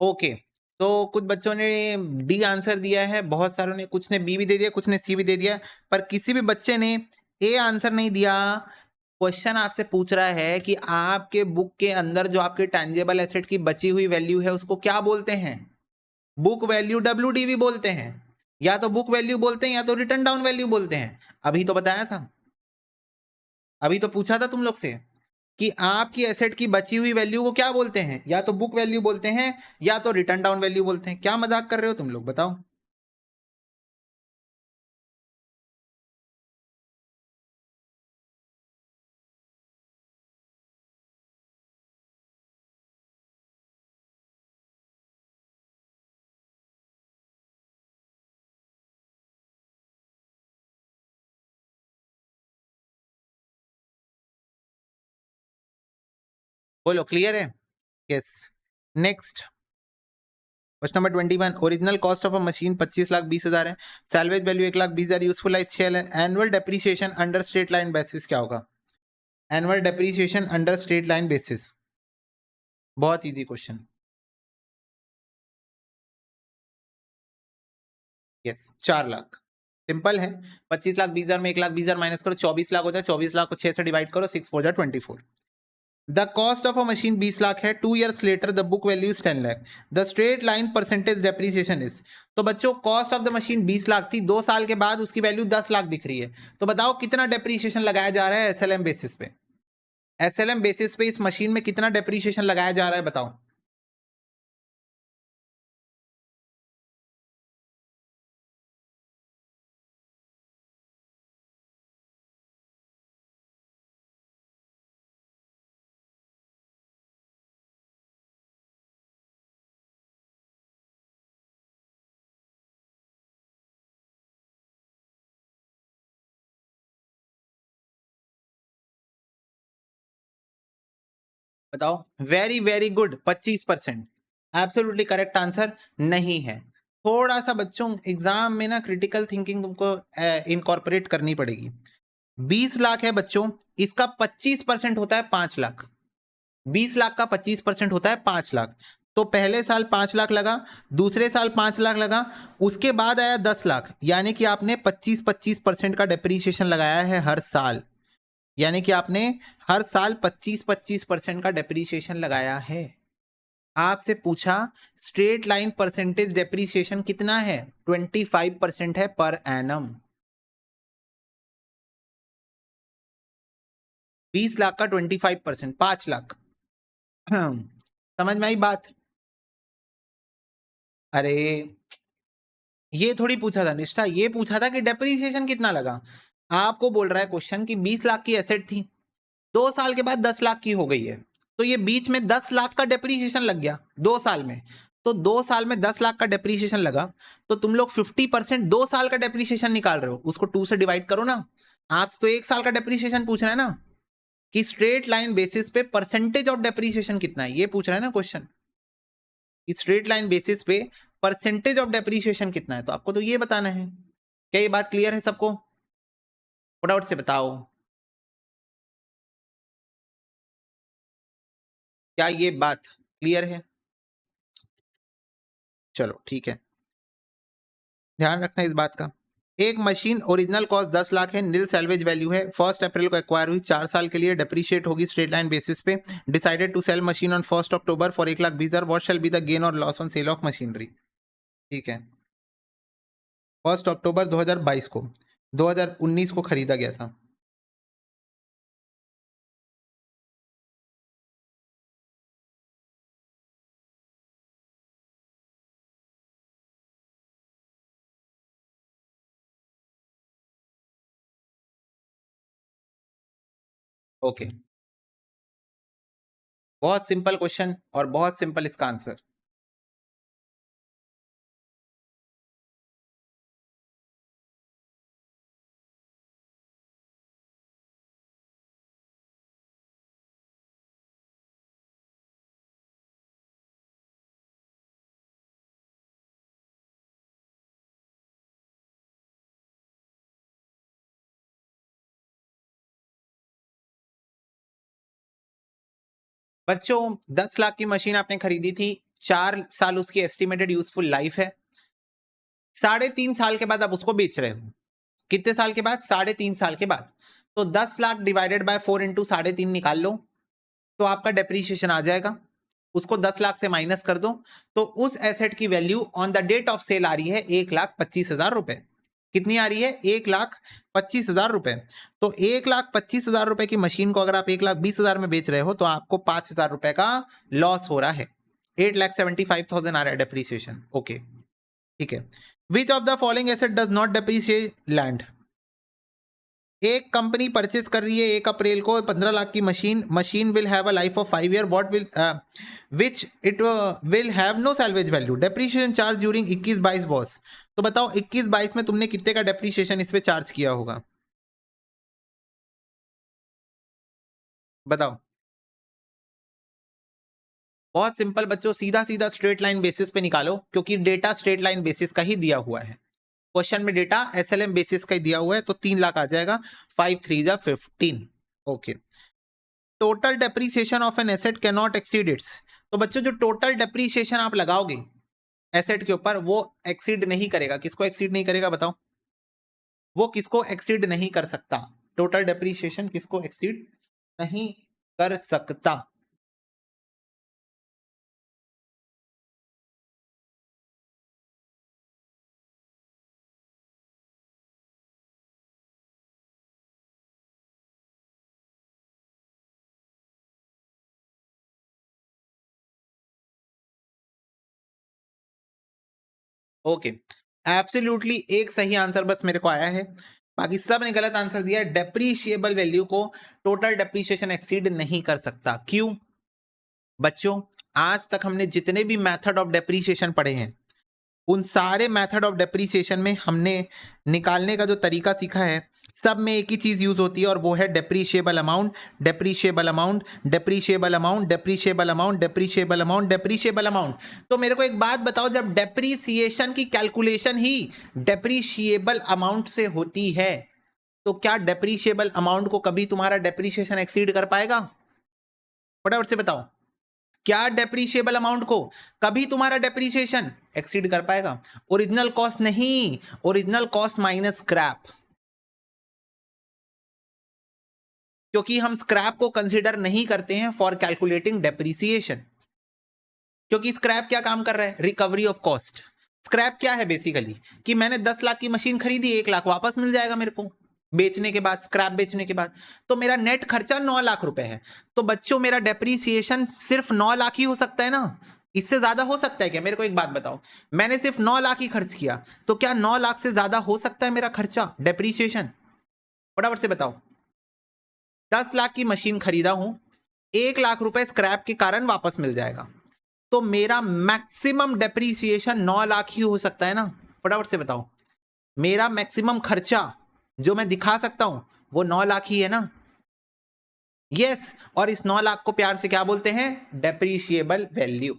[SPEAKER 1] ओके, तो कुछ बच्चों ने डी आंसर दिया है, बहुत सारों ने, कुछ ने बी भी दे दिया, कुछ ने सी भी दे दिया, पर किसी भी बच्चे ने ए आंसर नहीं दिया। क्वेश्चन आपसे पूछ रहा है कि आपके बुक के अंदर जो आपके टैंजेबल एसेट की बची हुई वैल्यू है उसको क्या बोलते हैं? बुक वैल्यू WDV बोलते हैं, या तो बुक वैल्यू बोलते हैं या तो रिटर्न डाउन वैल्यू बोलते हैं। अभी तो बताया था, अभी तो पूछा था तुम लोग से कि आपकी एसेट की बची हुई वैल्यू को क्या बोलते हैं, या तो बुक वैल्यू बोलते हैं या तो रिटर्न डाउन वैल्यू बोलते हैं। क्या मजाक कर रहे हो तुम लोग, बताओ। बोलो, क्लियर है? Yes. Next, question number 21, original cost of a machine 25,20,000 है, सैलवेज वैल्यू 1,20,000, यूजफुल लाइफ 6 है, annual depreciation under straight line basis क्या होगा? Annual depreciation under straight line basis, बहुत easy question. Yes, 4 lakh, simple है। 25,20,000 में 1,20,000 माइनस करो, 24 लाख हो जाए, 24 लाख को 6 से डिवाइड करो, 6 4 24। The cost of a machine 20 lakh है, 2 years later the book value is 10 lakh, the straight line percentage depreciation is. तो बच्चों, cost of the machine 20 lakh थी, 2 साल के बाद उसकी वैल्यू 10 लाख दिख रही है, तो बताओ कितना डेप्रीसिएशन लगाया जा रहा है एसएलएम बेसिस पे? एसएलएम बेसिस पे इस मशीन में कितना डेप्रीसिएशन लगाया जा रहा है, बताओ। बताओ। Very very good, 25%। Absolutely correct answer नहीं है। थोड़ा सा बच्चों एग्जाम में ना क्रिटिकल थिंकिंग तुमको इनकॉर्पोरेट करनी पड़ेगी। 20 लाख है बच्चों, इसका 25% होता है 5 लाख। 20 लाख का 25% होता है 5 लाख। तो पहले साल 5 लाख लगा, दूसरे साल 5 लाख लगा, उसके बाद आया 10 लाख, यानी कि आपने 25% का डेप्रीशिएशन लगाया है हर साल। यानी कि आपने हर साल 25% का डेप्रीशिएशन लगाया है। आपसे पूछा स्ट्रेट लाइन परसेंटेज डेप्रीशिएशन कितना है, 25% है पर एनम। 20 लाख का 25%, 5 लाख। समझ में आई बात? अरे ये थोड़ी पूछा था निष्ठा, ये पूछा था कि डेप्रीसिएशन कितना लगा। आपको बोल रहा है क्वेश्चन कि 20 लाख की एसेट थी, 2 साल के बाद 10 लाख की हो गई है, तो ये बीच में 10 लाख का डेप्रीसिएशन लग गया 2 साल में। तो 2 साल में 10 लाख का डेप्रीसिएशन लगा, तो तुम लोग 50% 2 साल का डेप्रीसिएशन निकाल रहे हो, उसको 2 से डिवाइड करो ना। आप तो 1 साल का डेप्रीसिएशन पूछ रहे हैं ना, कि स्ट्रेट लाइन बेसिस पे परसेंटेज ऑफ डेप्रीसिएशन कितना है, ये पूछ रहा है ना क्वेश्चन। स्ट्रेट लाइन बेसिस पे परसेंटेज ऑफ डेप्रीशिएशन कितना है, तो आपको तो ये बताना है। क्या ये बात क्लियर है सबको? फटाफट से बताओ, क्या ये बात क्लियर है? चलो ठीक है, ध्यान रखना इस बात का। एक मशीन ओरिजिनल कॉस्ट 10 लाख है, नील सैल्वेज वैल्यू है, 1 अप्रैल को एक्वायर हुई, 4 साल के लिए डेप्रीशिएट होगी स्ट्रेट लाइन बेसिस पे। Decided to sell machine on 1 October for 1,20,000, what shall be the gain और loss on sale of machinery. ठीक है, 1 अक्टूबर 2022 को, 2019 को खरीदा गया था। ओके, बहुत सिंपल क्वेश्चन और बहुत सिंपल इसका आंसर। बच्चों 10 लाख की मशीन आपने खरीदी थी, 4 साल उसकी एस्टिमेटेड यूजफुल लाइफ है, 3.5 साल के बाद आप उसको बेच रहे हो। कितने साल के बाद? 3.5 साल के बाद। तो 10 लाख डिवाइडेड बाय 4 इंटू 3.5 निकाल लो, तो आपका डेप्रीशिएशन आ जाएगा। उसको 10 लाख से माइनस कर दो, तो उस एसेट की value on the date of sale आ रही है 1,25,000 रुपए। कितनी आ रही है? 1,25,000 रुपए। तो 1,25,000 रुपए की मशीन को अगर आप 1,20,000 में बेच रहे हो, तो आपको 5,000 रुपए का लॉस हो रहा है। 8,75,000 आ रहा है डेप्रीसिएशन। ओके ठीक है। Which of the following asset does not depreciate land? एक कंपनी परचेस कर रही है 1 अप्रैल को 15 लाख की machine will have a life of 5 year, what will which it will have no salvage value, depreciation charge during 21-22 was. तो बताओ 21-22 में तुमने कितने का डेप्रीशिएशन इस पे चार्ज किया होगा? बताओ। बहुत सिंपल बच्चों, सीधा सीधा स्ट्रेट लाइन बेसिस पे निकालो, क्योंकि डेटा स्ट्रेट लाइन बेसिस का ही दिया हुआ है। क्वेश्चन में डेटा एसएलएम बेसिस का ही दिया हुआ है, तो 3 लाख आ जाएगा, 5 3 जा 15। Okay, total depreciation of an asset can not exceed it's. तो बच्चों जो टोटल डेप्रीसिएशन आप लगाओगे एसेट के ऊपर, वो एक्सीड नहीं करेगा। किसको एक्सीड नहीं करेगा बताओ? वो किसको एक्सीड नहीं कर सकता? टोटल डेप्रीसिएशन किसको एक्सीड नहीं कर सकता? ओके, एब्सोल्युटली एक सही आंसर बस मेरे को आया है, बाकी सब ने गलत आंसर दिया है। डेप्रीशिएबल वैल्यू को टोटल डेप्रीशिएशन एक्सीड नहीं कर सकता। क्यों? बच्चों आज तक हमने जितने भी मेथड ऑफ डेप्रीशिएशन पढ़े हैं, उन सारे मेथड ऑफ डेप्रीसिएशन में हमने निकालने का जो तरीका सीखा है, सब में एक ही चीज यूज होती है और वो है depreciable amount, depreciable amount, depreciable amount, depreciable amount, depreciable amount, depreciable amount. तो मेरे को एक बात बताओ, जब डेप्रीसिएशन की कैलकुलेशन ही डेप्रीशिएबल अमाउंट से होती है तो क्या डेप्रीशिएबल अमाउंट को कभी तुम्हारा डेप्रीशिएशन एक्सीड कर पाएगा? फटाफट से बताओ, क्या डेप्रीशिएबल अमाउंट को कभी तुम्हारा डेप्रीशिएशन एक्सीड कर पाएगा? ओरिजिनल कॉस्ट नहीं, ओरिजिनल कॉस्ट माइनस स्क्रैप, क्योंकि हम स्क्रैप को कंसीडर नहीं करते हैं फॉर कैलकुलेटिंग डेप्रीसिएशन। क्योंकि स्क्रैप क्या काम कर रहा है? Recovery of cost. स्क्रैप क्या है बेसिकली कि मैंने 10 लाख की मशीन खरीदी, 1 लाख वापस मिल जाएगा मेरे को बेचने के बाद, स्क्रैप बेचने के बाद, तो मेरा नेट खर्चा 9 लाख रुपए है। तो बच्चों मेरा डेप्रीसिएशन सिर्फ 9 लाख ही हो सकता है ना, इससे ज्यादा हो सकता है क्या? मेरे को एक बात बताओ, मैंने सिर्फ 9 लाख ही खर्च किया, तो क्या 9 लाख से ज्यादा हो सकता है मेरा खर्चा डेप्रीसिएशन? फटाफट से बताओ। 10 लाख की मशीन खरीदा हूं, 1 लाख रुपए स्क्रैप के कारण वापस मिल जाएगा, तो मेरा मैक्सिमम डेप्रीसिएशन 9 लाख ही हो सकता है ना? फटाफट से बताओ, मेरा मैक्सिमम खर्चा जो मैं दिखा सकता हूं वो 9 लाख ही है ना? यस, और इस 9 लाख को प्यार से क्या बोलते हैं? Depreciable value.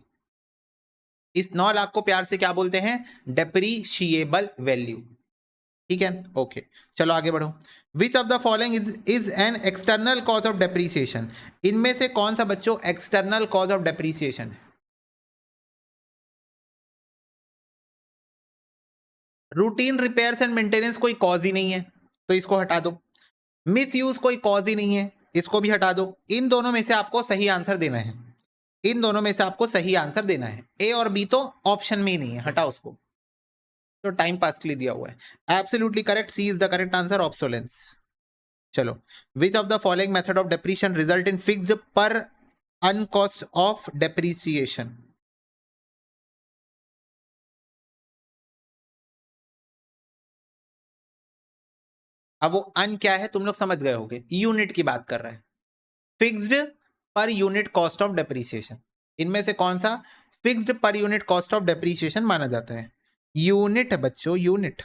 [SPEAKER 1] इस 9 लाख को प्यार से क्या बोलते हैं? Depreciable value. ठीक है, ओके, चलो आगे बढ़ो। विच of the following is an external cause of depreciation? इनमें से कौन सा बच्चों एक्सटर्नल कॉज ऑफ डेप्रीसिएशन है? रूटीन रिपेयर्स एंड मेंटेनेंस कोई कॉज ही नहीं है, तो इसको हटा दो। मिस यूज कोई कॉज ही नहीं है, इसको भी हटा दो। इन दोनों में से आपको सही आंसर देना है, इन दोनों में से आपको सही आंसर देना है। ए और बी तो ऑप्शन में ही नहीं है, हटाओ उसको, तो टाइम पास के लिए दिया हुआ है। Absolutely correct, C is the correct answer, obsolescence. चलो, which of the following method of depreciation result in fixed per on cost of depreciation? अब वो अन क्या है तुम लोग समझ गए होगे, यूनिट की बात कर रहे हैं, fixed per unit cost of depreciation. इनमें से कौन सा fixed per unit cost of depreciation माना जाता है? यूनिट बच्चों, unit.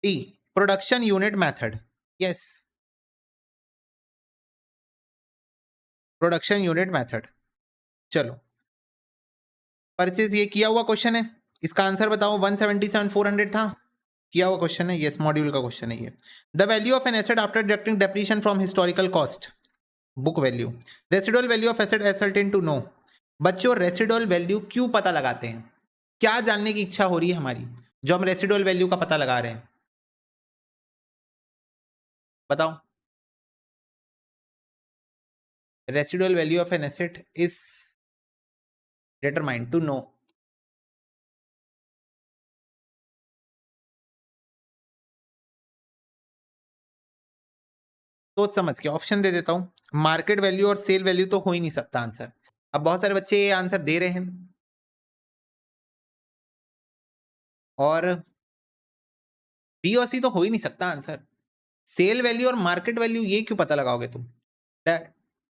[SPEAKER 1] D, production unit method. Yes, production unit method. चलो, परचेज ये किया हुआ क्वेश्चन है, इसका आंसर बताओ। 177,400 था, किया हुआ क्वेश्चन है, यस मॉड्यूल का क्वेश्चन है ये। The value of an asset after deducting depreciation from historical cost, book value. Residual value of asset ascertain to know. बच्चों रेसिडुअल वैल्यू क्यों पता लगाते हैं? क्या जानने की इच्छा हो रही है हमारी जो हम रेसिडुअल वैल्यू का पता लगा रहे हैं? बताओ। Residual value of an asset is determined to know. सोच समझ के ऑप्शन दे देता हूं। मार्केट वैल्यू और सेल वैल्यू तो हो ही नहीं सकता आंसर। अब बहुत सारे बच्चे ये आंसर दे रहे हैं और बी और सी तो हो ही नहीं सकता आंसर। सेल वैल्यू और मार्केट वैल्यू ये क्यों पता लगाओगे तुम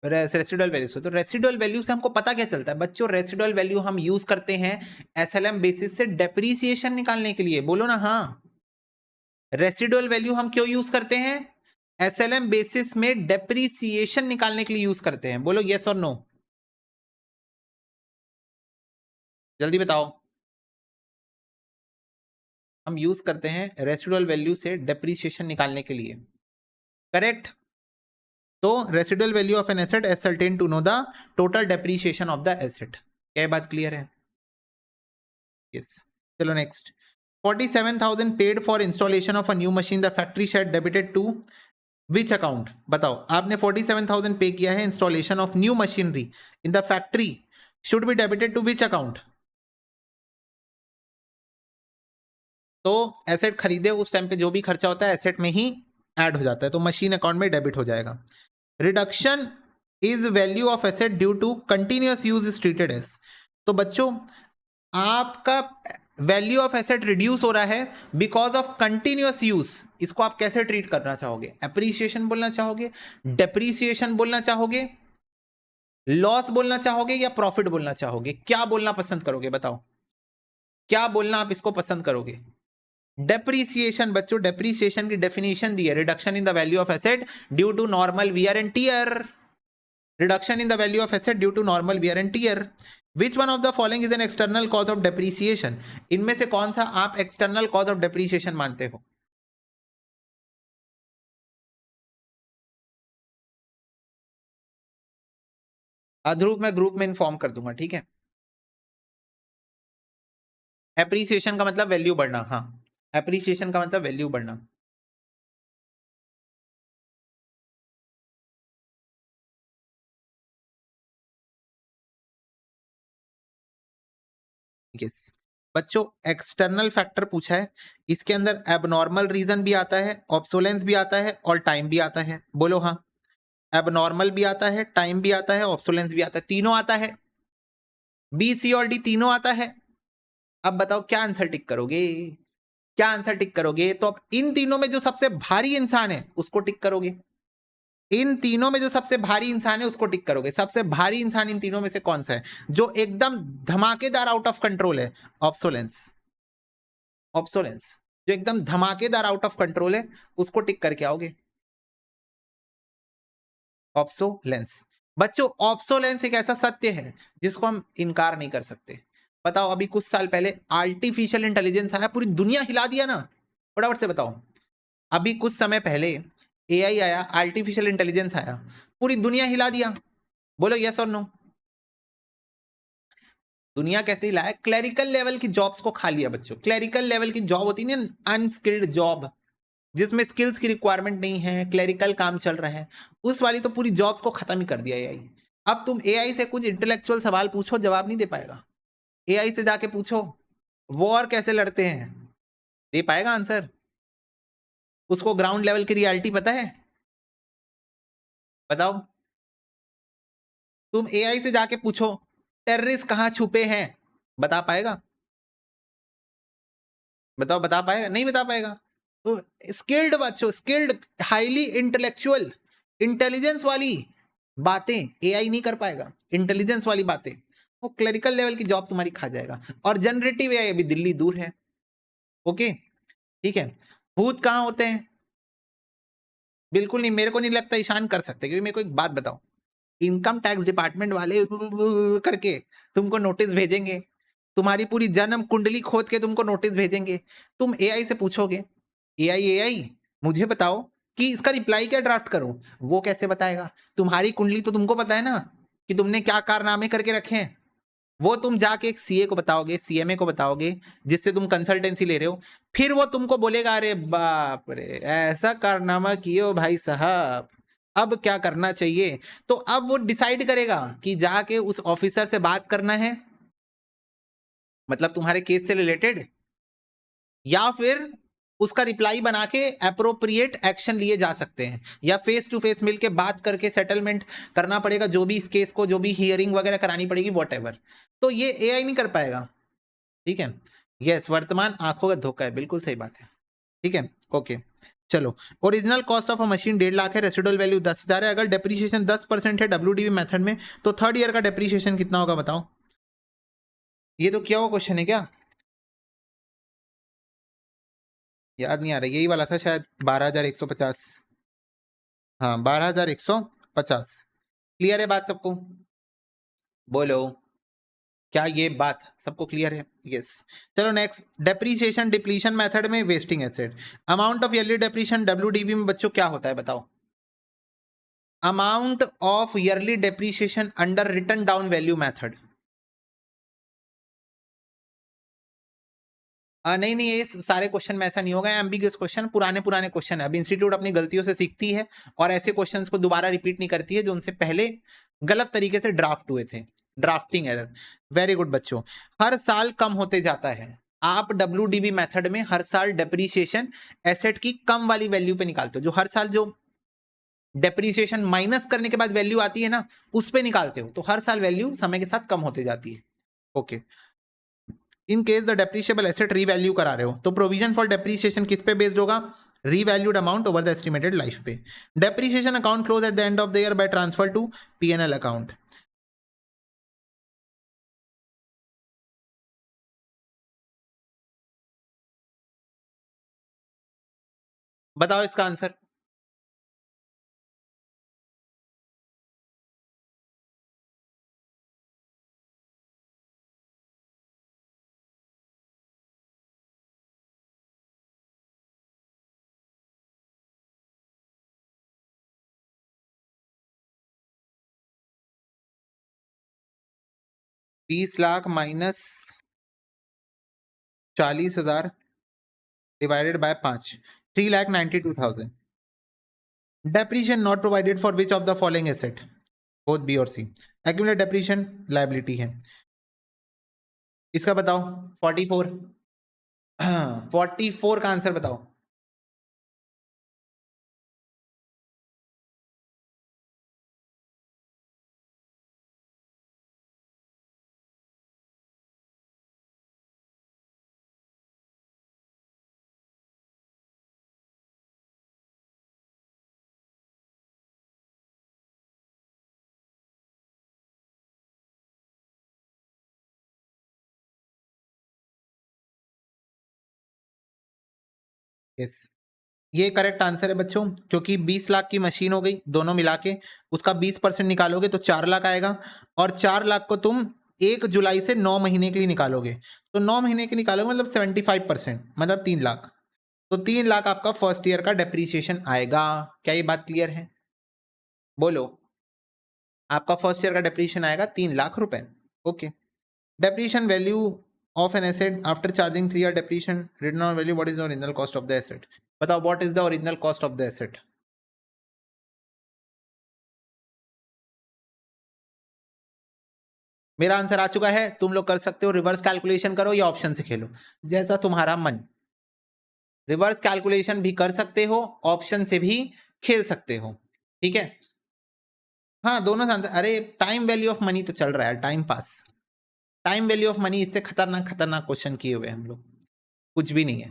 [SPEAKER 1] रेसिडुअल वैल्यू से? तो रेसिडुअल वैल्यू से हमको पता क्या चलता है बच्चों? रेसिडुअल वैल्यू हम यूज करते हैं एसएलएम बेसिस से डेप्रीसिएशन निकालने के लिए। बोलो ना हाँ। रेसिडुअल वैल्यू हम क्यों यूज करते हैं? एसएलएम बेसिस में डेप्रीसिएशन निकालने के लिए यूज करते हैं। बोलो यस और नो, जल्दी बताओ। हम यूज करते हैं रेसिडुअल वैल्यू से डेप्रीसिएशन निकालने के लिए, करेक्ट? तो residual value of an asset ascertain to know the total depreciation of the asset. क्या बात क्लियर है? यस। चलो next. 47,000 paid for installation of a new machine, the factory shed debited to which account? बताओ, आपने 47,000 पे किया है installation of new machinery in the factory, should be debited to which account? तो एसेट खरीदे उस टाइम पे जो भी खर्चा होता है एसेट में ही ऐड हो जाता है, तो मशीन अकाउंट में डेबिट हो जाएगा। Reduction is value of asset due to continuous use is treated as. तो बच्चों आपका वैल्यू ऑफ एसेट रिड्यूस हो रहा है बिकॉज ऑफ कंटिन्यूअस यूज, इसको आप कैसे ट्रीट करना चाहोगे? एप्रिसिएशन बोलना चाहोगे, डेप्रीसिएशन बोलना चाहोगे? लॉस बोलना चाहोगे या प्रॉफिट बोलना चाहोगे? क्या बोलना पसंद करोगे बताओ? क्या बोलना आप इसको पसंद करोगे? डेप्रीसिएशन बच्चों, डेप्रीसिएशन की डेफिनेशन दी है, reduction in the value of asset due to normal wear and tear. Reduction in the value of asset due to normal wear and tear. Which one of the following is an external cause of depreciation? इनमें से कौन सा आप एक्सटर्नल कॉज ऑफ डेप्रीसिएशन मानते हो? ध्रुव मैं ग्रुप में इन्फॉर्म कर दूंगा, ठीक है। एप्रिसिएशन का मतलब वैल्यू बढ़ना, हाँ, एप्रिसिएशन का मतलब वैल्यू बढ़ना। यस बच्चों, एक्सटर्नल फैक्टर पूछा है, इसके अंदर एबनॉर्मल रीजन भी आता है, ऑब्सोलेंस भी आता है और टाइम भी आता है। बोलो हाँ, एबनॉर्मल भी आता है, टाइम भी आता है, ऑब्सोलेंस भी आता है, तीनों आता है। बी सी और डी तीनों आता है। अब बताओ क्या आंसर टिक करोगे? क्या आंसर टिक करोगे? तो अब इन तीनों में जो सबसे भारी इंसान है उसको टिक करोगे। इन तीनों में जो सबसे भारी इंसान है उसको टिक करोगे। सबसे भारी इंसान इन तीनों में से कौन सा है जो एकदम धमाकेदार आउट ऑफ कंट्रोल है? ऑब्सोलेंस। ऑब्सोलेंस जो एकदम धमाकेदार आउट ऑफ कंट्रोल है उसको टिक करके आओगे। ऑब्सोलेंस बच्चों, ऑब्सोलेंस एक ऐसा सत्य है जिसको हम इनकार नहीं कर सकते। बताओ, अभी कुछ साल पहले आर्टिफिशियल इंटेलिजेंस आया, पूरी दुनिया हिला दिया ना। फटाफट से बताओ, अभी कुछ समय पहले एआई आया, आर्टिफिशियल इंटेलिजेंस आया, पूरी दुनिया हिला दिया। बोलो यस और नो। दुनिया कैसे हिलाया? क्लरिकल लेवल की जॉब्स को खा लिया बच्चों। क्लरिकल लेवल की जॉब होती है ना, अनस्किल्ड जॉब जिसमें स्किल्स की रिक्वायरमेंट नहीं है, क्लरिकल काम चल रहा है, उस वाली तो पूरी जॉब्स को खत्म ही कर दिया एआई। अब तुम एआई से कुछ इंटेलेक्चुअल सवाल पूछो, जवाब नहीं दे पाएगा। एआई से जाके पूछो वॉर कैसे लड़ते हैं, दे पाएगा आंसर? उसको ग्राउंड लेवल की रियलिटी पता है? बताओ। तुम एआई से जाके पूछो टेररिस्ट कहां छुपे हैं, बता पाएगा? बताओ, बता पाएगा? नहीं बता पाएगा। तो स्किल्ड बच्चों, स्किल्ड हाईली इंटेलेक्चुअल इंटेलिजेंस वाली बातें एआई नहीं कर पाएगा। इंटेलिजेंस वाली बातें वो क्लरिकल लेवल की जॉब तुम्हारी खा जाएगा। और जनरेटिव एआई अभी दिल्ली दूर है। ओके ठीक है। भूत कहाँ होते हैं? बिल्कुल नहीं, मेरे को नहीं लगता ईशान कर सकते, क्योंकि मेरे को एक बात बताओ, इनकम टैक्स डिपार्टमेंट वाले करके तुमको नोटिस भेजेंगे, तुम्हारी पूरी जन्म कुंडली खोद के तुमको नोटिस भेजेंगे। तुम एआई से पूछोगे एआई एआई मुझे बताओ कि इसका रिप्लाई क्या ड्राफ्ट करूं, वो कैसे बताएगा? तुम्हारी कुंडली तो तुमको पता है ना कि तुमने क्या कारनामे करके रखे हैं। वो तुम जाके एक सीए को बताओगे, सीएमए को बताओगे जिससे तुम कंसल्टेंसी ले रहे हो, फिर वो तुमको बोलेगा अरे बाप रे ऐसा कारनामा किए भाई साहब, अब क्या करना चाहिए। तो अब वो डिसाइड करेगा कि जाके उस ऑफिसर से बात करना है, मतलब तुम्हारे केस से रिलेटेड, या फिर उसका रिप्लाई बना के अप्रोप्रिएट एक्शन लिए जा सकते हैं, या फेस टू फेस मिलके बात करके सेटलमेंट करना पड़ेगा, जो भी इस केस को जो भी हियरिंग वगैरह करानी पड़ेगी वॉट। तो ये एआई नहीं कर पाएगा। ठीक है, यस, वर्तमान आंखों का धोखा है, बिल्कुल सही बात है। ठीक है, ओके चलो। Original cost of a machine 1.5 lakh है, रेसिडुअल वैल्यू 10,000 है। अगर डेप्रीशिएशन 10% है डब्ल्यूडीबी मेथड में, तो थर्ड ईयर का डेप्रीशिएशन कितना होगा बताओ? ये तो क्या हुआ क्वेश्चन है क्या? याद नहीं आ रहा, यही वाला था शायद, 12,150। हाँ 12,150। क्लियर है बात सबको? बोलो, क्या ये बात सबको क्लियर है? यस। चलो नेक्स्ट, डेप्रीशिएशन डिप्लीशन मेथड में wasting asset, amount of yearly depreciation WDV में बच्चों क्या होता है बताओ? Amount of yearly depreciation under written down value method. नहीं नहीं, ये सारे क्वेश्चन में ऐसा नहीं होगा, एम्बिगुअस क्वेश्चन, पुराने पुराने क्वेश्चन है। अब इंस्टीट्यूट अपनी गलतियों से सीखती है और ऐसे क्वेश्चंस को दोबारा रिपीट नहीं करती है जो उनसे पहले गलत तरीके से ड्राफ्ट हुए थे। Drafting error. वेरी गुड बच्चों, हर साल कम होते जाता है। आप डब्ल्यूडीबी मेथड में हर साल डेप्रीशिएशन एसेट की कम वाली वैल्यू पे निकालते हो, जो हर साल जो डेप्रीशिएशन माइनस करने के बाद वैल्यू आती है ना, उस पे निकालते हो, तो हर साल वैल्यू समय के साथ कम होते जाती है। Okay. In case the depreciable asset revalue करा रहे हो, तो प्रोविजन फॉर डेप्रीशिएशन किस पे बेस्ड होगा? Revalued amount over the estimated life पे। Depreciation account close at the end of the year by transfer to PNL account. बताओ इसका answer. 20 lakh minus 40,000 divided by 5, 3,92,000. Depreciation not provided for which of the following asset? Both B और C. Accumulated depreciation liability है। इसका बताओ 44। 44 का आंसर बताओ। यस, ये करेक्ट आंसर है बच्चों, क्योंकि 20 लाख की मशीन हो गई दोनों मिला के, उसका 20% निकालोगे तो 4 लाख आएगा, और 4 लाख को तुम 1 जुलाई से 9 महीने के लिए निकालोगे, तो 9 महीने के निकालोगे मतलब 75%, मतलब 3 लाख। तो 3 लाख आपका फर्स्ट ईयर का डेप्रीशिएशन आएगा। क्या ये बात क्लियर है? बोलो। आपका फर्स्ट ईयर का डेप्रीशिएशन आएगा 3 लाख रुपए। Okay. Depreciation value of an asset after charging 3 year depreciation written on value, what is the original cost of the asset? बताओ what is the original cost of the asset? मेरा आंसर आ चुका है, तुम लोग कर सकते हो, रिवर्स कैलकुलेशन करो या ऑप्शन से खेलो, जैसा तुम्हारा मन। रिवर्स कैलकुलेशन भी कर सकते हो, ऑप्शन से भी खेल सकते हो, ठीक है। हाँ, दोनों से आंसर। अरे टाइम वैल्यू ऑफ मनी तो चल रहा है, time pass. Time value of money, इससे खतरनाक खतरनाक क्वेश्चन किए हुए हम लोग, कुछ भी नहीं है।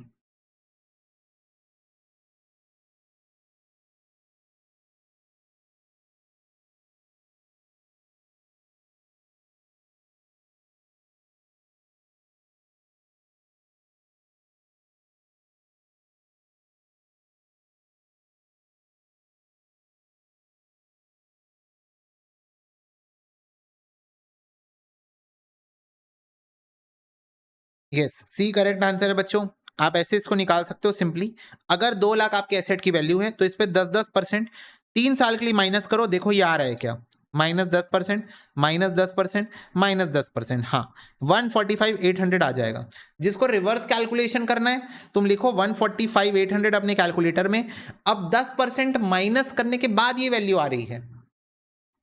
[SPEAKER 1] यस, सी करेक्ट आंसर है बच्चों। आप ऐसे इसको निकाल सकते हो सिंपली। अगर 2 लाख आपके एसेट की वैल्यू है तो इस पे 10-10% 3 साल के लिए माइनस करो, देखो ये आ रहा है क्या, -10%, -10%, -10%। हाँ, 145,800 आ जाएगा। जिसको रिवर्स कैलकुलेशन करना है, तुम लिखो 145,800 अपने कैलकुलेटर में। अब 10% माइनस करने के बाद ये वैल्यू आ रही है,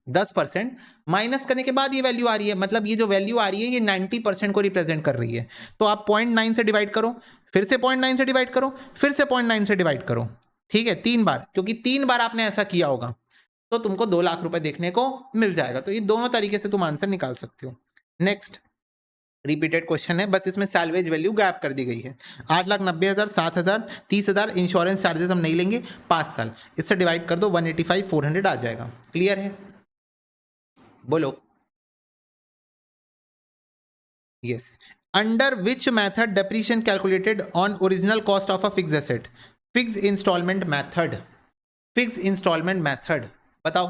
[SPEAKER 1] 10% माइनस करने के बाद ये वैल्यू आ रही है, मतलब ये जो वैल्यू आ रही है ये 90% को रिप्रेजेंट कर रही है। तो आप 0.9 से डिवाइड करो, फिर से 0.9 से डिवाइड करो, फिर से 0.9 से डिवाइड करो, ठीक है, 3 बार, क्योंकि 3 बार आपने ऐसा किया होगा, तो तुमको 2 लाख रुपए देखने को मिल जाएगा। तो ये दोनों तरीके से तुम आंसर निकाल सकते हो। नेक्स्ट रिपीटेड क्वेश्चन है, बस इसमें सैलवेज वैल्यू गैप कर दी गई है। 8,90,000, 7,000, 30,000, इंश्योरेंस चार्जेस हम नहीं लेंगे, 5 साल, इससे डिवाइड कर दो, 185,400 आ जाएगा। क्लियर है? बोलो। Yes. Under which method depreciation calculated on original cost of a fixed asset? Fixed installment method. Fixed installment method. बताओ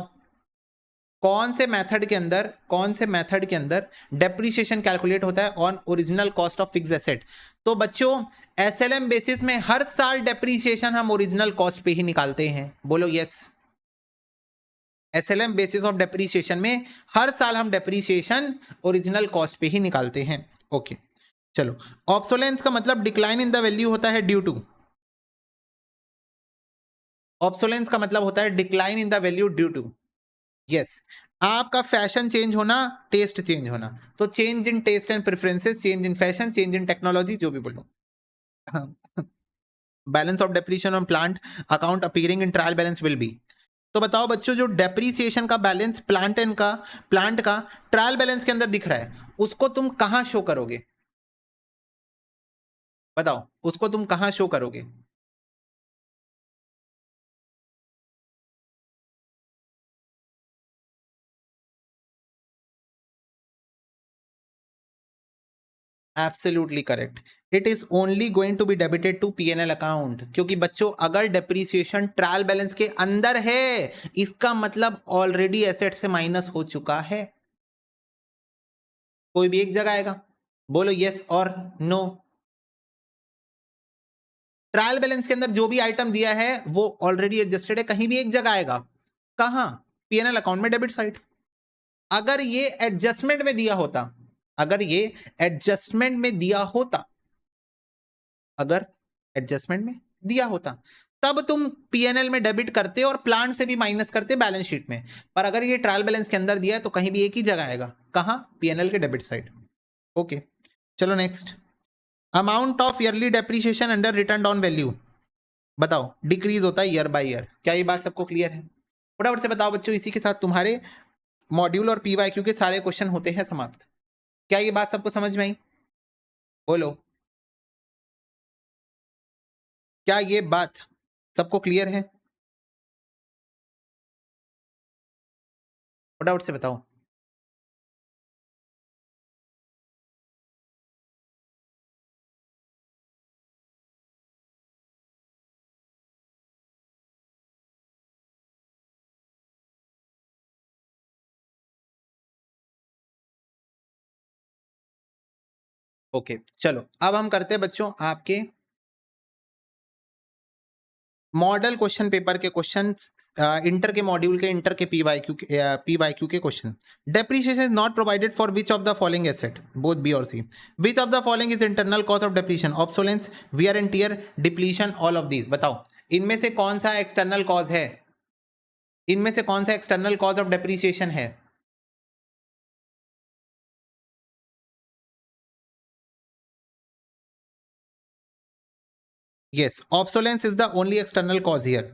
[SPEAKER 1] कौन से मेथड के अंदर डेप्रीशिएशन कैलकुलेट होता है on original cost of fix asset? तो बच्चों एसएलएम बेसिस में हर साल डेप्रीशिएशन हम ओरिजिनल कॉस्ट पे ही निकालते हैं। बोलो yes. SLM basis of depreciation में हर साल हम डेप्रीशिएशन ओरिजिनल कॉस्ट पे ही निकालते हैं। ओके, चलो। ऑब्सोलेंस का मतलब डिक्लाइन इन द वैल्यू होता है ड्यू टू। ऑब्सोलेंस का मतलब होता है decline in the value due to. Yes, आपका फैशन चेंज होना, टेस्ट चेंज होना, तो change in taste and preferences, change in fashion, change in technology, जो भी बोलो। Balance of depreciation on plant account appearing in trial balance will be. तो बताओ बच्चों, जो डेप्रीसिएशन का बैलेंस प्लांट का ट्रायल बैलेंस के अंदर दिख रहा है, उसको तुम कहां शो करोगे? बताओ, उसको तुम कहां शो करोगे? Absolutely correct. It is only going to be debited to PNL account, क्योंकि बच्चों अगर डेप्रीसिएशन ट्रायल बैलेंस के अंदर है इसका मतलब ऑलरेडी एसेट से माइनस हो चुका है। कोई भी एक जगह आएगा, बोलो यस और नो। ट्रायल बैलेंस के अंदर जो भी आइटम दिया है वो ऑलरेडी एडजस्टेड है, कहीं भी एक जगह आएगा। कहां? पीएनएल अकाउंट में डेबिट साइड। अगर ये एडजस्टमेंट में दिया होता, अगर ये एडजस्टमेंट में दिया होता, अगर एडजस्टमेंट में दिया होता तब तुम पीएनएल में डेबिट करते और प्लांट से भी माइनस करते बैलेंस शीट में। पर अगर ये ट्रायल बैलेंस के अंदर दिया है तो कहीं भी एक ही जगह आएगा। कहां? पीएनएल के डेबिट साइड। ओके, चलो next. Amount of yearly depreciation under return down value बताओ, डिक्रीज होता है ईयर बाय ईयर। क्या ये बात सबको क्लियर है? फटाफट से बताओ बच्चों, इसी के साथ तुम्हारे मॉड्यूल और पीवाईक्यू के सारे क्वेश्चन होते हैं समाप्त। क्या ये बात सबको समझ में आई? बोलो, क्या ये बात सबको क्लियर है? फटाफट से बताओ। ओके, चलो अब हम करते हैं बच्चों आपके मॉडल क्वेश्चन पेपर के क्वेश्चन, इंटर के मॉड्यूल के, इंटर के पीवाईक्यू के question. Depreciation is not provided for which of the following asset, both B और C. Which of the following is internal cause of depreciation? Obsolescence, wear and tear, depletion, all of these. बताओ इनमें से कौन सा एक्सटर्नल कॉज है? इनमें से कौन सा एक्सटर्नल कॉज ऑफ डेप्रीशिएशन है? Yes, obsolescence is the only external cause here.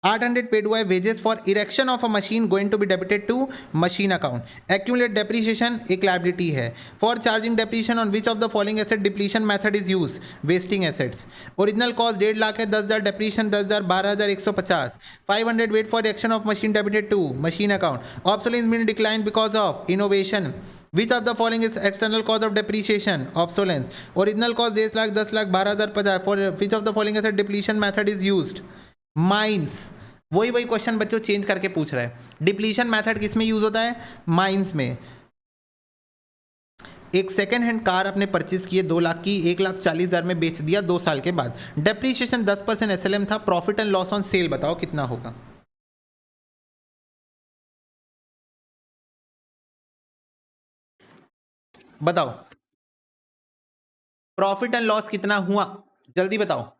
[SPEAKER 1] 800 paid by wages for erection of a machine going to be debited to machine account. Accumulate depreciation एक liability है. For charging depreciation on which of the following asset depletion method is used? Wasting assets. Original cost 1.5 lakh है, 10,000 depreciation 10,000 12,150. 500 wait for erection of machine debited to machine account. Obsolescence mean decline because of innovation. Which of the following is external cause of depreciation? Obsolescence. Original cost 10 lakh 10 lakh 12,050. For which of the following asset depletion method is used? Mines. वही वही क्वेश्चन बच्चों चेंज करके पूछ रहा है। डिप्लीशन मेथड किस में यूज होता है? माइंस में। एक सेकेंड हैंड कार आपने परचेज की है 2 लाख की, 1,40,000 में बेच दिया 2 साल के बाद। डेप्रीशिएशन 10% एसएलएम था, profit and loss on cell बताओ कितना होगा? बताओ प्रॉफिट एंड लॉस कितना हुआ, जल्दी बताओ।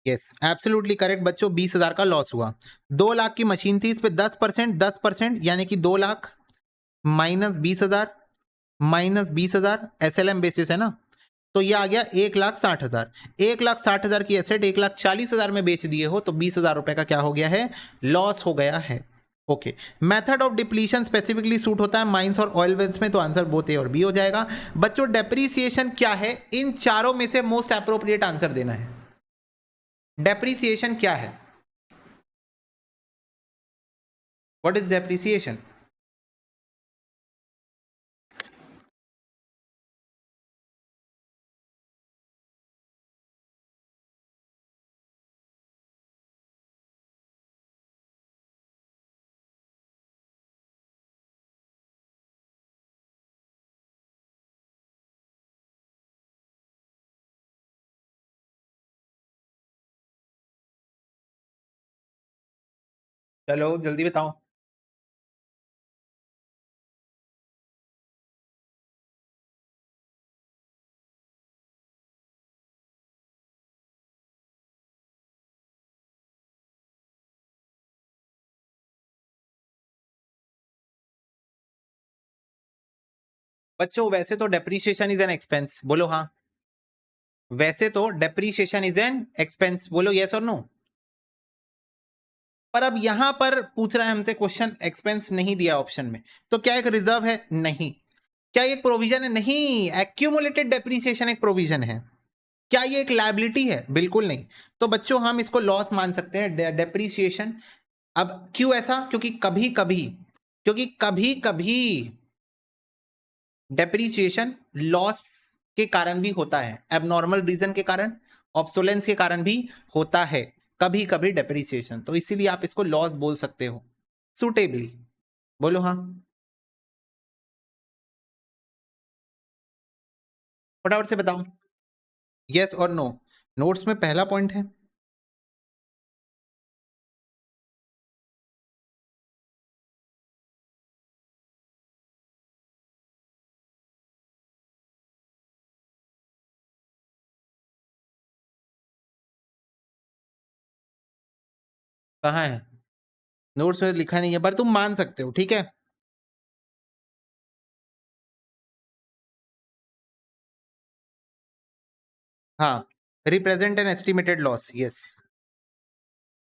[SPEAKER 1] यस एब्सोल्युटली करेक्ट बच्चों, 20,000 का लॉस हुआ। 2 लाख की मशीन थी, इस पे 10%, 10% यानी कि 2 lakh minus 20,000 minus 20,000 SLM basis है ना, तो ये आ गया 1,60,000। 1,60,000 की एसेट 1,40,000 में बेच दिए हो तो 20,000 रुपए का क्या हो गया है? लॉस हो गया है। Okay, method of depletion specifically suit होता है माइंस और ऑयल वेल्स में, तो आंसर बोथ ए और बी हो जाएगा। बच्चों डेप्रीसिएशन क्या है? इन चारों में से मोस्ट अप्रोप्रिएट आंसर देना है। डेप्रीसिएशन क्या है? What is depreciation? चलो जल्दी बताओ। बच्चों वैसे तो डेप्रीसिएशन इज एन एक्सपेंस, बोलो हाँ। वैसे तो डेप्रीसिएशन इज एन एक्सपेंस, बोलो यस और नो। पर अब यहां पर पूछ रहा है हमसे क्वेश्चन, एक्सपेंस नहीं दिया ऑप्शन में, तो क्या एक रिजर्व है? नहीं। क्या ये एक प्रोविजन है? नहीं। एक्यूमुलेटेड डेप्रिसिएशन एक प्रोविजन है। क्या ये एक लायबिलिटी है? बिल्कुल नहीं। तो बच्चों हम इसको लॉस मान सकते हैं, डेप्रिसिएशन। अब क्यों ऐसा? क्योंकि कभी कभी डेप्रिसिएशन लॉस के कारण भी होता है, एबनॉर्मल रीजन के कारण, ऑब्सोलेंस के कारण भी होता है कभी कभी डेप्रिसिएशन, तो इसीलिए आप इसको लॉस बोल सकते हो सुटेबली। बोलो हाँ, फटाफट से बताओ, यस और नो। नोट्स में पहला पॉइंट है। कहाँ है? नोट्स में लिखा नहीं है, पर तुम मान सकते हो, ठीक है। हाँ, represent an estimated loss, yes,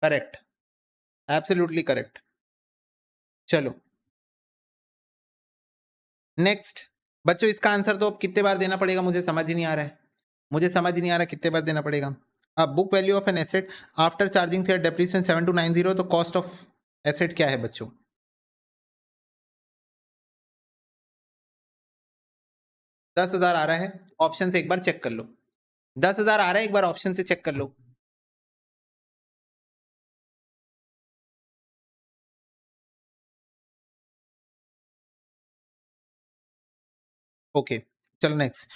[SPEAKER 1] correct, absolutely correct. चलो नेक्स्ट। बच्चों इसका आंसर तो अब कितने बार देना पड़ेगा मुझे समझ ही नहीं आ रहा है, मुझे समझ ही नहीं आ रहा कितने बार देना पड़ेगा। अब book value of an asset after charging से डेप्रिसिएशन 7290, तो कॉस्ट ऑफ एसेट क्या है बच्चों? 10,000 आ रहा है, ऑप्शन से एक बार चेक कर लो। 10,000 आ रहा है, एक बार ऑप्शन से चेक कर लो। ओके, चलो next.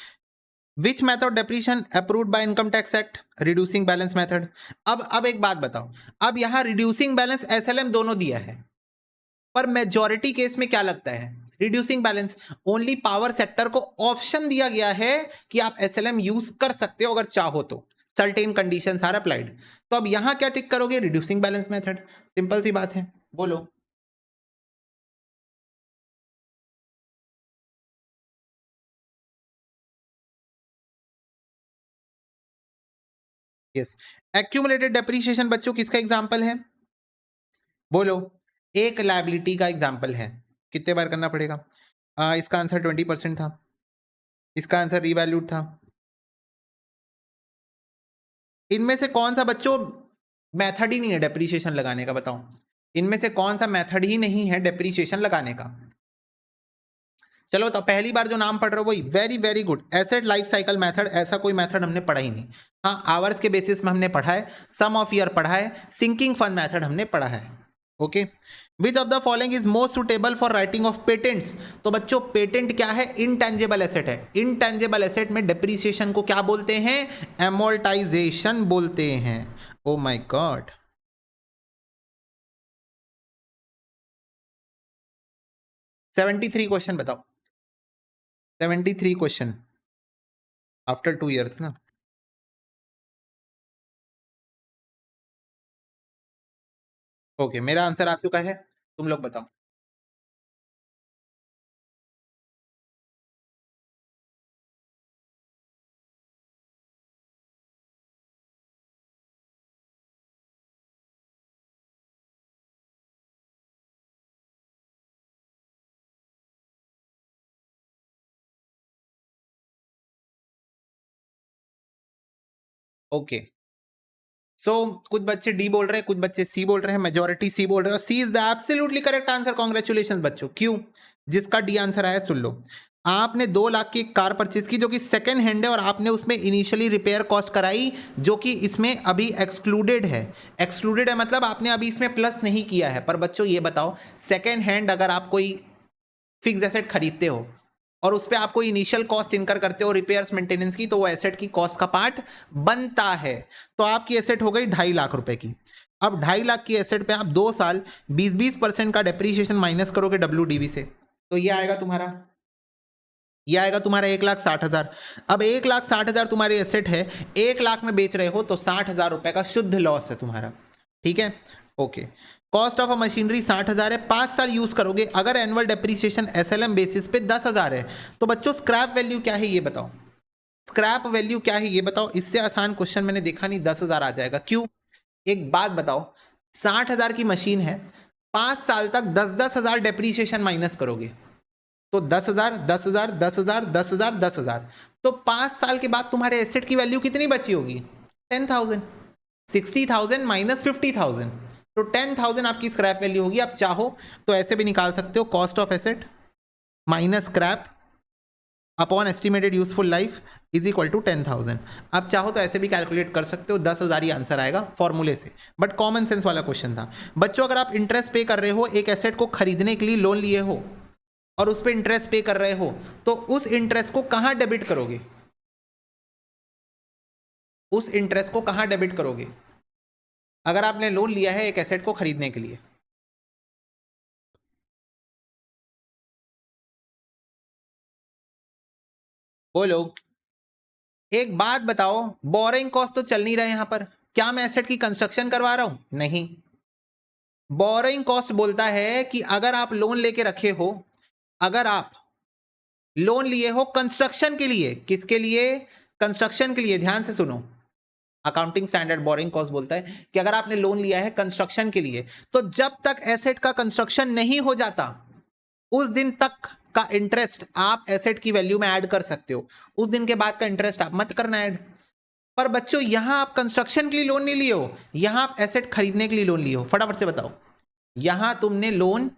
[SPEAKER 1] Which method depreciation approved by income tax act? Reducing balance method. अब एक बात बताओ, अब यहां रिड्यूसिंग बैलेंस एसएलएम दोनों दिया है, पर मेजॉरिटी केस में क्या लगता है? Reducing balance. Only power sector को ऑप्शन दिया गया है कि आप एसएलएम यूज कर सकते हो अगर चाहो तो, सर्टेन कंडीशंस आर अप्लाइड। तो अब यहां क्या टिक करोगे? रिड्यूसिंग बैलेंस मेथड, सिंपल सी बात है, बोलो। यस। एक्यूमुलेटेड डेप्रिसिएशन बच्चों किसका एग्जांपल है? बोलो। एक लायबिलिटी का एग्जांपल है। कितने बार करना पड़ेगा? इसका आंसर 20% था, इसका आंसर रीवैल्यूड था। इनमें से कौन सा बच्चों मेथड ही नहीं है डेप्रिसिएशन लगाने का? बताओ, इनमें से कौन सा मेथड ही नहीं है डेप्रिसिएशन लगाने का? चलो तो पहली बार जो नाम पढ़ रहे हो वही, very very good. Asset life cycle method, ऐसा कोई मेथड हमने पढ़ा ही नहीं। हाँ, आवर्स के बेसिस में हमने पढ़ा है, सम ऑफ ईयर पढ़ा है, सिंकिंग फंड मेथड हमने पढ़ा है। Okay, which of the following is most suitable for writing of patents? तो बच्चों पेटेंट क्या है? इनटेंजेबल एसेट है। इनटेंजेबल एसेट में डेप्रिसिएशन को क्या बोलते हैं? एमोर्टाइजेशन बोलते हैं। Oh my God. 73 क्वेश्चन बताओ, 73 क्वेश्चन आफ्टर 2 ईयर्स ना। ओके, मेरा आंसर आ चुका है, तुम लोग बताओ। ओके, सो कुछ बच्चे डी बोल रहे हैं, कुछ बच्चे सी बोल रहे हैं, मेजोरिटी सी बोल रहे हैं। C is the absolutely correct answer. Congratulations बच्चों। क्यों? जिसका डी आंसर आया सुन लो। आपने 2 लाख की एक कार परचेज की जो कि सेकंड हैंड है, और आपने उसमें इनिशियली रिपेयर कॉस्ट कराई जो कि इसमें अभी एक्सक्लूडेड है। एक्सक्लूडेड है मतलब आपने अभी इसमें प्लस नहीं किया है। पर बच्चों ये बताओ, सेकंड हैंड अगर आप कोई फिक्स एसेट खरीदते हो और उस पर आप कोई इनिशियल कॉस्ट इनकर करते हो रिपेयर्स मेंटेनेंस की, तो वो एसेट की कॉस्ट का पार्ट बनता है। तो आपकी एसेट हो गई 2.5 लाख रुपए की। अब 2.5 लाख की एसेट पे आप 2 साल 20% का डेप्रीशिएशन माइनस करोगे WDV से, तो ये आएगा तुम्हारा, ये आएगा तुम्हारा 1,60,000। अब 1,60,000 तुम्हारी एसेट है, 1 लाख में बेच रहे हो, तो 60,000 रुपए का शुद्ध लॉस है तुम्हारा। ठीक है, okay. Cost of a machinery 60,000 है, 5 साल यूज करोगे। अगर एनुअल डेप्रीसिएशन SLM बेसिस पे 10,000 है, तो बच्चों स्क्रैप वैल्यू क्या है ये बताओ? स्क्रैप वैल्यू क्या है ये बताओ? इससे आसान क्वेश्चन मैंने देखा नहीं, 10,000 आ जाएगा। क्यों? एक बात बताओ, 60,000 की मशीन है, 5 साल तक 10,000 डेप्रीशिएशन माइनस करोगे तो 10,000, 10,000, 10,000, 10,000, 10,000, तो 5 साल के बाद तुम्हारे एसेट की वैल्यू कितनी बची होगी? 10,000। 60,000 माइनस 50,000, तो 10,000 आपकी स्क्रैप वैल्यू होगी। आप चाहो तो ऐसे भी निकाल सकते हो, cost of asset minus scrap upon estimated useful life is equal to 10,000। आप चाहो तो ऐसे भी कैलकुलेट कर सकते हो, 10,000 ही आंसर आएगा फॉर्मूले से, बट कॉमन सेंस वाला क्वेश्चन था बच्चों। अगर आप इंटरेस्ट पे कर रहे हो, एक एसेट को खरीदने के लिए लोन लिए हो और उस पर इंटरेस्ट पे कर रहे हो, तो उस इंटरेस्ट को कहां डेबिट करोगे? उस इंटरेस्ट को कहां डेबिट करोगे अगर आपने लोन लिया है एक एसेट को खरीदने के लिए? बोलो। एक बात बताओ, बोरिंग कॉस्ट तो चल नहीं रहा है यहां पर, क्या मैं एसेट की कंस्ट्रक्शन करवा रहा हूं? नहीं। बोरिंग कॉस्ट बोलता है कि अगर आप लोन लेके रखे हो, अगर आप लोन लिए हो कंस्ट्रक्शन के लिए, किसके लिए? कंस्ट्रक्शन के लिए। ध्यान से सुनो, अकाउंटिंग स्टैंडर्ड बोरिंग कॉस्ट बोलता है कि अगर आपने लोन लिया है कंस्ट्रक्शन के लिए, तो जब तक एसेट का कंस्ट्रक्शन नहीं हो जाता उस दिन तक का इंटरेस्ट आप एसेट की वैल्यू में ऐड कर सकते हो, उस दिन के बाद का इंटरेस्ट आप मत करना ऐड। पर बच्चों यहां आप कंस्ट्रक्शन के लिए लोन नहीं लिए हो, यहां आप एसेट खरीदने के लिए लोन लिए हो। फटाफट से बताओ, यहां तुमने लोन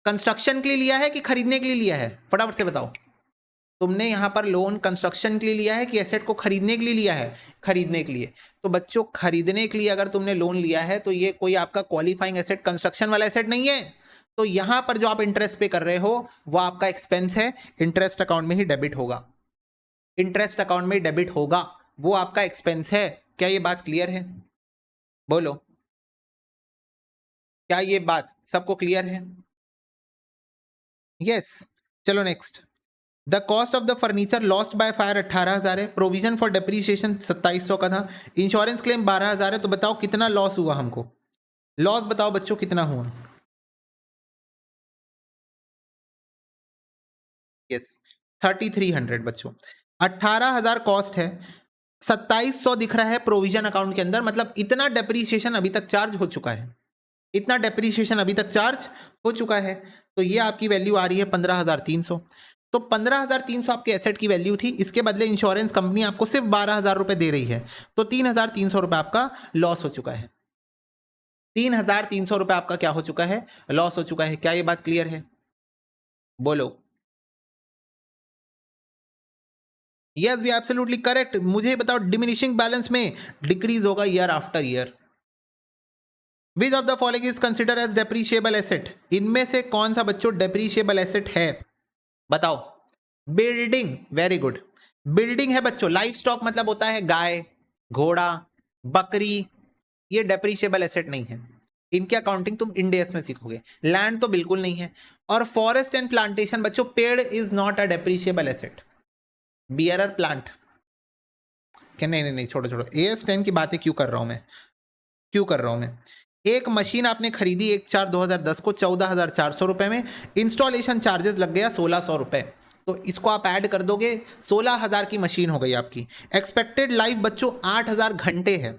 [SPEAKER 1] कंस्ट्रक्शन के लिए लिया है कि खरीदने के लिए लिया है? फटाफट से बताओ, तुमने यहां पर लोन कंस्ट्रक्शन के लिए लिया है कि एसेट को खरीदने के लिए लिया है? खरीदने के लिए। तो बच्चों खरीदने के लिए अगर तुमने लोन लिया है तो ये कोई आपका क्वालिफाइंग एसेट, कंस्ट्रक्शन वाला एसेट नहीं है। तो यहां पर जो आप इंटरेस्ट पे कर रहे हो वो आपका एक्सपेंस है, इंटरेस्ट अकाउंट में ही डेबिट होगा, इंटरेस्ट अकाउंट में डेबिट होगा, वो आपका एक्सपेंस है। क्या ये बात क्लियर है? बोलो, क्या ये बात सबको क्लियर है? यस। चलो next. The cost of the furniture lost by fire 18,000 है, प्रोविजन फॉर डेप्रीशिएशन 2700 का था, इंश्योरेंस क्लेम 12,000 है। तो बताओ कितना लॉस हुआ हमको? लॉस बताओ बच्चों कितना हुआ? यस, 3,300 बच्चों। 18,000 कॉस्ट है, 2700 दिख रहा है प्रोविजन अकाउंट के अंदर, मतलब इतना डेप्रीशिएशन अभी तक चार्ज हो चुका है, इतना डेप्रीशिएशन अभी तक चार्ज हो चुका है। तो ये आपकी वैल्यू आ रही है 15,300। तो 15,300 आपके एसेट की वैल्यू थी, इसके बदले इंश्योरेंस कंपनी आपको सिर्फ 12,000 रुपए दे रही है, तो 3,300 रुपए आपका लॉस हो चुका है। 3,300 रुपए आपका क्या हो चुका है? लॉस हो चुका है। क्या ये बात क्लियर है? बोलो। Yes, we absolutely correct. मुझे बताओ, डिमिनिशिंग बैलेंस में डिक्रीज होगा year after year. Which of the following is consider as depreciable asset? इनमें से कौन सा बच्चों डेप्रीशिएबल एसेट है? बताओ। Building, very good. बिल्डिंग है बच्चों। लाइफ स्टॉक मतलब होता है गाय, घोड़ा, बकरी, ये डेप्रीशिएबल एसेट नहीं है, इनकी अकाउंटिंग तुम इंडेस में सीखोगे। लैंड तो बिल्कुल नहीं है। और फॉरेस्ट एंड प्लांटेशन बच्चों, पेड़ is not a depreciable asset. Bearer plant क्या? नहीं नहीं नहीं, छोड़ो छोड़ो, AS10 की बातें क्यों कर रहा हूं मैं, क्यों कर रहा हूं मैं? एक मशीन आपने खरीदी 1/4/2010 को 14,400 रुपए में, इंस्टॉलेशन चार्जेस लग गया 1,600 रुपए, तो इसको आप ऐड कर दोगे, 16,000 की मशीन हो गई आपकी। एक्सपेक्टेड लाइफ बच्चों 8,000 घंटे है।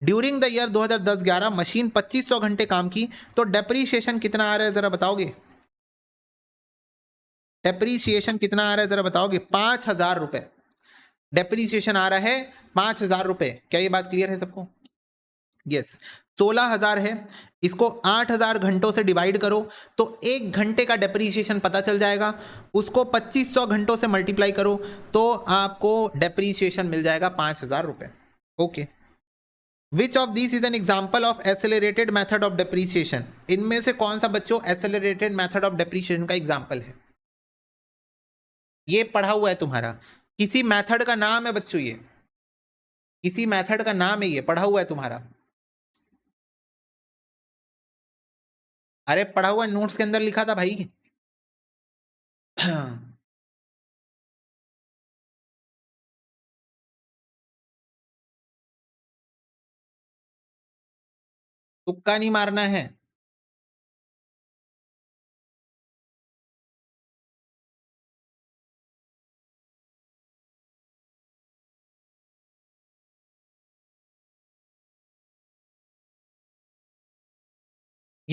[SPEAKER 1] ड्यूरिंग द ईयर 2010-11 मशीन 2500 घंटे काम की, तो डेप्रीशिएशन कितना आ रहा है जरा बताओगे? डेप्रीशिएशन कितना आ रहा है जरा बताओगे? 5,000 रुपए डेप्रीशिएशन आ रहा है, 5,000 रुपए। क्या ये बात क्लियर है सबको? यस। 16,000 है, इसको 8,000 घंटों से डिवाइड करो तो एक घंटे का डेप्रीशिएशन पता चल जाएगा, उसको 2500 घंटों से मल्टीप्लाई करो तो आपको डेप्रीशिएशन मिल जाएगा 5,000 रुपए। Okay. Which of this is an example of accelerated method of depreciation? इनमें से कौन सा बच्चों एसेलरेटेड मेथड ऑफ डेप्रीशिएशन का एग्जाम्पल है? ये पढ़ा हुआ है तुम्हारा, किसी मेथड का नाम है बच्चों, ये किसी मेथड का नाम है, ये पढ़ा हुआ है तुम्हारा। अरे पढ़ा हुआ नोट्स के अंदर लिखा था भाई। तुक्का नहीं मारना है।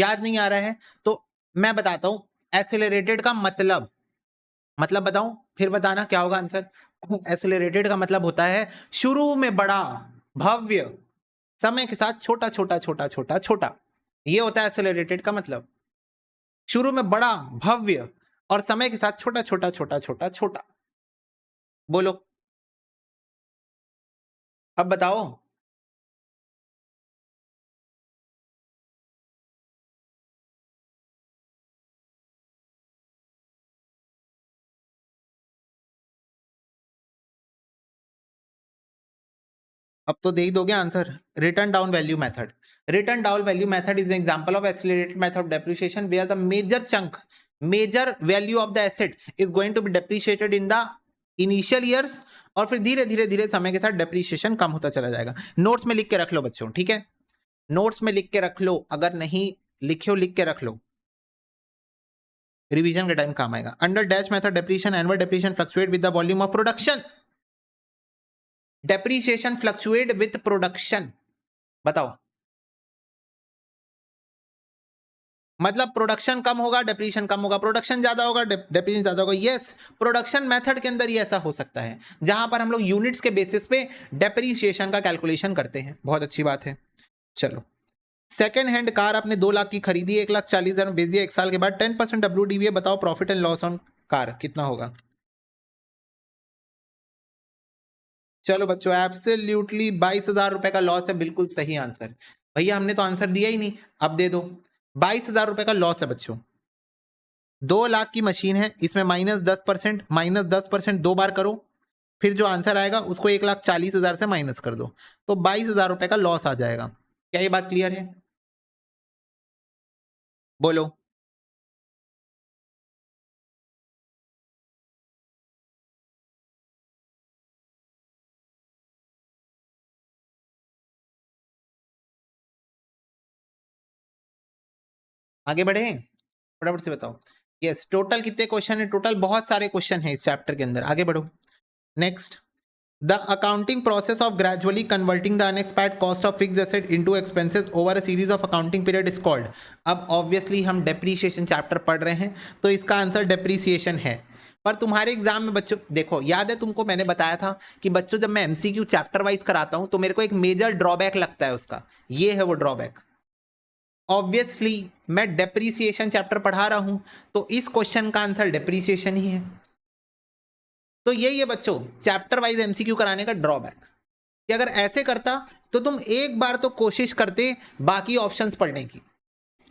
[SPEAKER 1] याद नहीं आ रहा है तो मैं बताता हूं, एक्सेलरेटेड का मतलब बताऊं, फिर बताना क्या होगा आंसर। एक्सेलरेटेड का मतलब होता है शुरू में बड़ा, भव्य, समय के साथ छोटा छोटा छोटा छोटा छोटा, ये होता है एक्सेलरेटेड का मतलब। शुरू में बड़ा, भव्य और समय के साथ छोटा छोटा छोटा छोटा छोटा। बोलो अब बताओ। अब तो दे ही दोगे answer. Written down value method. Written down value method is example of accelerated method of depreciation where the major chunk, major value of the asset is going to be depreciated in the initial years, और फिर धीरे धीरे धीरे समय के साथ डेप्रिसिएशन कम होता चला जाएगा। नोट्स में लिख के रख लो बच्चों, ठीक है, नोट्स में लिख के रख लो, अगर नहीं लिखे हो लिख के रख लो, रिवीजन के टाइम काम आएगा। Under dash method depreciation annual depreciation fluctuate with the volume of production. Depreciation fluctuate with production, बताओ मतलब प्रोडक्शन कम होगा डेप्रिसिएशन कम होगा, प्रोडक्शन ज्यादा होगा डेप्रिसिएशन ज्यादा होगा। यस, प्रोडक्शन मेथड के अंदर ही ऐसा हो सकता है जहां पर हम लोग यूनिट्स के बेसिस पे डेप्रिसिएशन का कैलकुलेशन करते हैं। बहुत अच्छी बात है। चलो, सेकेंड हैंड कार आपने 2 लाख की खरीदी, 1,40,000 में बेच दिया, 1 साल के बाद 10% WDV, बताओ profit and loss on car कितना होगा। चलो बच्चों, एब्सोल्युटली 22,000 रुपए का लॉस है, बिल्कुल सही आंसर। भैया हमने तो आंसर दिया ही नहीं, अब दे दो। 22,000 रुपए का लॉस है बच्चों। 2 लाख की मशीन है, इसमें -10%, -10% 2 बार करो, फिर जो आंसर आएगा उसको 1,40,000 से माइनस कर दो, तो 22,000 रुपए का लॉस आ जाएगा। क्या ये बात क्लियर है? बोलो। आगे बढ़े, फटाफट से बताओ। यस, टोटल कितने क्वेश्चन है? टोटल बहुत सारे क्वेश्चन है इस चैप्टर के अंदर। आगे बढ़ो। Next, the accounting process of gradually converting the unexpired cost of fixed asset into expenses over a series of accounting period is called. अब ऑब्वियसली हम डेप्रीशिएशन चैप्टर पढ़ रहे हैं, तो इसका आंसर डेप्रीसिएशन है। पर तुम्हारे एग्जाम में बच्चों देखो, याद है तुमको मैंने बताया था कि बच्चों जब मैं एमसीक्यू चैप्टर वाइज कराता हूं तो मेरे को एक मेजर ड्रॉबैक लगता है उसका, ये है वो ड्रॉबैक। ऑब्वियसली मैं डेप्रीसिएशन चैप्टर पढ़ा रहा हूं, तो इस क्वेश्चन का आंसर डेप्रीसिएशन ही है। तो यही है बच्चों चैप्टर वाइज एमसीक्यू कराने का ड्रॉबैक, कि अगर ऐसे करता तो तुम एक बार तो कोशिश करते बाकी ऑप्शंस पढ़ने की।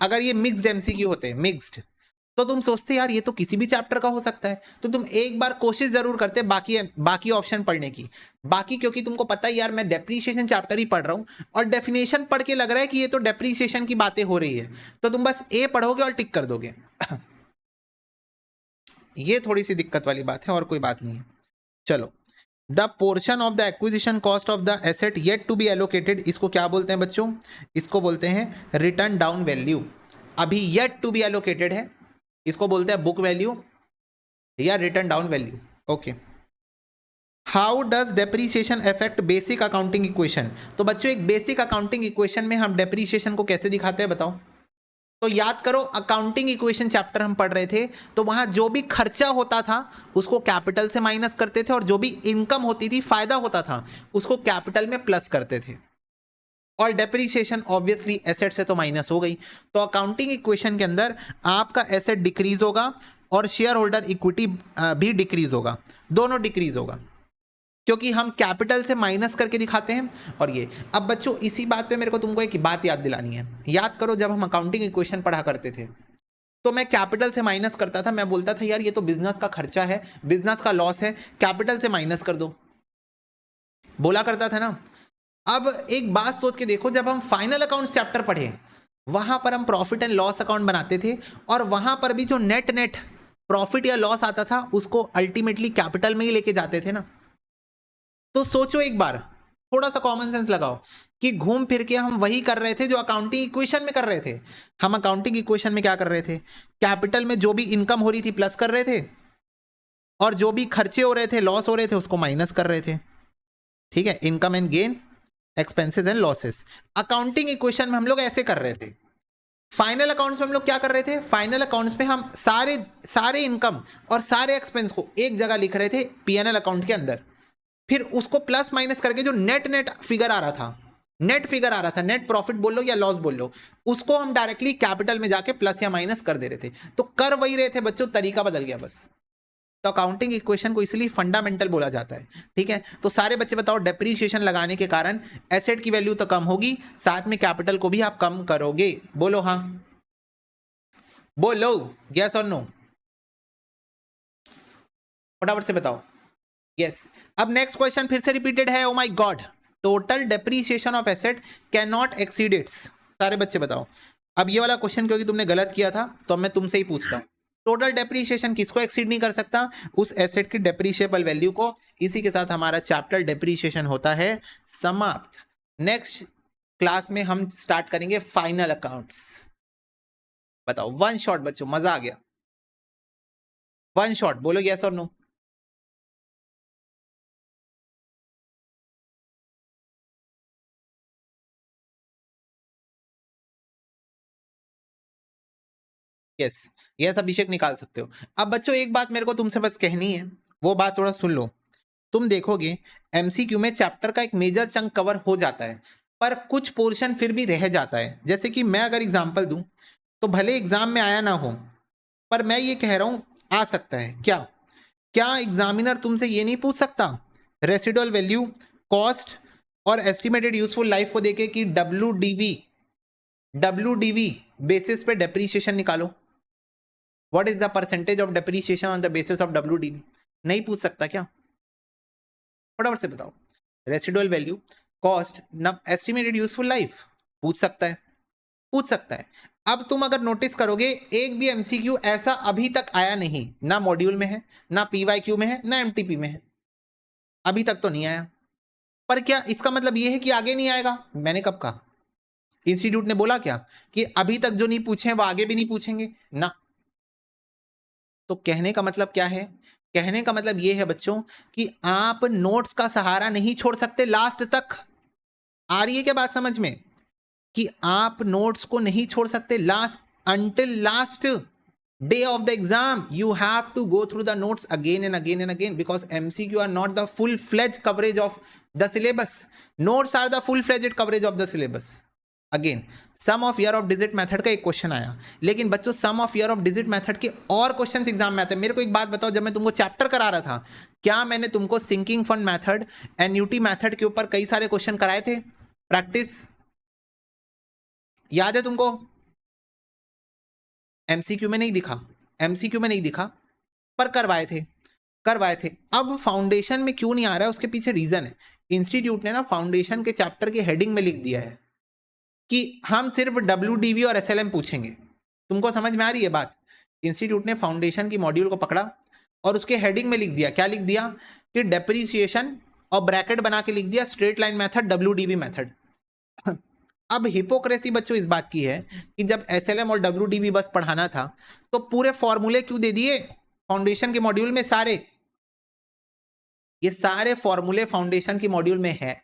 [SPEAKER 1] अगर ये मिक्स्ड एमसीक्यू होते, मिक्स्ड, तो तुम सोचते यार ये तो किसी भी चैप्टर का हो सकता है, तो तुम एक बार कोशिश जरूर करते बाकी ऑप्शन पढ़ने की। बाकी क्योंकि तुमको पता है यार मैं डेप्रीशिएशन चैप्टर ही पढ़ रहा हूं और डेफिनेशन पढ़ के लग रहा है कि ये तो डेप्रीशिएशन की बातें हो रही है, तो तुम बस ए पढ़ोगे और टिक कर दोगे। ये थोड़ी सी दिक्कत वाली बात है और कोई बात नहीं है। चलो, the portion of the acquisition cost of the asset yet to be allocated, इसको क्या बोलते हैं बच्चों? इसको बोलते हैं रिटर्न डाउन वैल्यू। अभी येट टू बी एलोकेटेड है, इसको बोलते हैं बुक वैल्यू या written down value. Okay, how does depreciation affect basic accounting equation? तो बच्चों एक बेसिक अकाउंटिंग इक्वेशन में हम डेप्रीसिएशन को कैसे दिखाते हैं बताओ। तो याद करो, अकाउंटिंग इक्वेशन चैप्टर हम पढ़ रहे थे, तो वहां जो भी खर्चा होता था उसको कैपिटल से माइनस करते थे, और जो भी इनकम होती थी, फायदा होता था, उसको कैपिटल में प्लस करते थे। और डेप्रीसिएशन ऑब्वियसली एसेट से तो माइनस हो गई, तो अकाउंटिंग इक्वेशन के अंदर आपका एसेट डिक्रीज होगा और शेयर होल्डर इक्विटी भी डिक्रीज होगा, दोनों डिक्रीज होगा, क्योंकि हम कैपिटल से माइनस करके दिखाते हैं। और ये अब बच्चों इसी बात पे मेरे को तुमको एक बात याद दिलानी है। याद करो जब हम अकाउंटिंग इक्वेशन पढ़ा करते थे तो मैं कैपिटल से माइनस करता था, मैं बोलता था यार ये तो बिजनेस का खर्चा है, बिजनेस का लॉस है, कैपिटल से माइनस कर दो, बोला करता था ना। अब एक बात सोच के देखो, जब हम फाइनल अकाउंट चैप्टर पढ़े वहां पर हम प्रॉफिट एंड लॉस अकाउंट बनाते थे, और वहां पर भी जो नेट नेट प्रॉफिट या लॉस आता था उसको अल्टीमेटली कैपिटल में ही लेके जाते थे ना। तो सोचो एक बार, थोड़ा सा कॉमन सेंस लगाओ कि घूम फिर के हम वही कर रहे थे जो अकाउंटिंग इक्वेशन में कर रहे थे। हम अकाउंटिंग इक्वेशन में क्या कर रहे थे? कैपिटल में जो भी इनकम हो रही थी प्लस कर रहे थे, और जो भी खर्चे हो रहे थे, लॉस हो रहे थे, उसको माइनस कर रहे थे। ठीक है, income and gain, expenses and losses. Accounting equation में हम लोग ऐसे कर रहे थे। फाइनल अकाउंट्स में हम लोग क्या कर रहे थे, फाइनल अकाउंट्स में हम सारे इनकम और सारे एक्सपेंस को एक जगह लिख रहे थे पीएनएल अकाउंट के अंदर, फिर उसको प्लस माइनस करके जो नेट फिगर आ रहा था, नेट प्रॉफिट बोल लो या लॉस बोल लो, उसको हम डायरेक्टली कैपिटल में जाके प्लस या माइनस कर दे रहे थे। तो कर वही रहे थे बच्चों, तरीका बदल गया बस। तो अकाउंटिंग इक्वेशन को इसलिए फंडामेंटल बोला जाता है, ठीक है। तो सारे बच्चे बताओ, डेप्रीशिएशन लगाने के कारण एसेट की वैल्यू तो कम होगी, साथ में कैपिटल को भी आप कम करोगे। बोलो हाँ, बोलो यस और नो, फटाफट से बताओ। यस। अब नेक्स्ट क्वेश्चन फिर से रिपीटेड है, oh my God, total depreciation of asset can not exceed it's. सारे बच्चे बताओ। अब ये वाला क्वेश्चन क्योंकि तुमने गलत किया था तो अब मैं तुमसे ही पूछता हूँ, टोटल डेप्रीशिएशन किसको एक्सीड नहीं कर सकता, उस एसेट की डेप्रीशिएबल वैल्यू को। इसी के साथ हमारा चैप्टर डेप्रीशिएशन होता है समाप्त। नेक्स्ट क्लास में हम स्टार्ट करेंगे फाइनल अकाउंट्स। बताओ, वन शॉट बच्चों, मजा आ गया, वन शॉट बोलो यस और नो। यस यस अभिषेक, निकाल सकते हो। अब बच्चों एक बात मेरे को तुमसे बस कहनी है, वो बात थोड़ा सुन लो। तुम देखोगे एमसीक्यू में चैप्टर का एक मेजर चंक कवर हो जाता है, पर कुछ पोर्शन फिर भी रह जाता है। जैसे कि मैं अगर एग्जांपल दूं, तो भले एग्जाम में आया ना हो, पर मैं ये कह रहा हूं आ सकता है। क्या क्या एग्जामिनर तुमसे ये नहीं पूछ सकता रेसिडुअल वैल्यू, कॉस्ट और एस्टिमेटेड यूजफुल लाइफ को देके कि डब्ल्यू बेसिस पे डेप्रीशिएशन निकालो, what is the percentage of depreciation on the basis of W? नहीं पूछ सकता क्या? फटाफट से बताओ। Residual value, cost, estimated useful life पूछ सकता है, पूछ सकता है। अब तुम अगर नोटिस करोगे, एक भी एमसीक्यू ऐसा अभी तक आया नहीं, ना मॉड्यूल में है, ना पीवाईक्यू में है, ना एमटीपी में है, अभी तक तो नहीं आया। पर क्या इसका मतलब ये है कि आगे नहीं आएगा? मैंने कब कहा? इंस्टीट्यूट ने बोला क्या कि अभी तक जो नहीं पूछे वो आगे भी नहीं पूछेंगे ना? तो कहने का मतलब क्या है? कहने का मतलब ये है बच्चों कि आप नोट्स का सहारा नहीं छोड़ सकते लास्ट तक। आ रही है क्या बात समझ में? कि आप नोट्स को नहीं छोड़ सकते last, until last day of the exam you have to go through the notes again and again and again, because MCQ are not the full-fledged coverage of the syllabus. Notes are the full-fledged coverage of the syllabus. Again sum of year of digit method का एक क्वेश्चन आया, लेकिन बच्चों sum of year of digit method के और क्वेश्चंस एग्जाम में आते हैं। मेरे को एक बात बताओ, जब मैं तुमको चैप्टर करा रहा था, क्या मैंने तुमको sinking fund method, annuity method के ऊपर कई सारे क्वेश्चन कराए थे प्रैक्टिस? याद है तुमको? एमसीक्यू में नहीं दिखा, एमसीक्यू में नहीं दिखा, पर करवाए थे, करवाए थे। अब फाउंडेशन में क्यों नहीं आ रहा है, उसके पीछे रीजन है। इंस्टीट्यूट ने ना फाउंडेशन के चैप्टर के हेडिंग में लिख दिया है कि हम सिर्फ WDV और SLM पूछेंगे। तुमको समझ में आ रही है बात? इंस्टीट्यूट ने फाउंडेशन की मॉड्यूल को पकड़ा और उसके हेडिंग में लिख दिया, क्या लिख दिया कि डेप्रीसिएशन, और ब्रैकेट बना के लिख दिया straight line method, WDV method. अब हिपोक्रेसी बच्चों इस बात की है कि जब SLM और WDV बस पढ़ाना था तो पूरे फॉर्मूले क्यों दे दिए फाउंडेशन के मॉड्यूल में? सारे ये सारे फॉर्मूले फाउंडेशन की मॉड्यूल में है।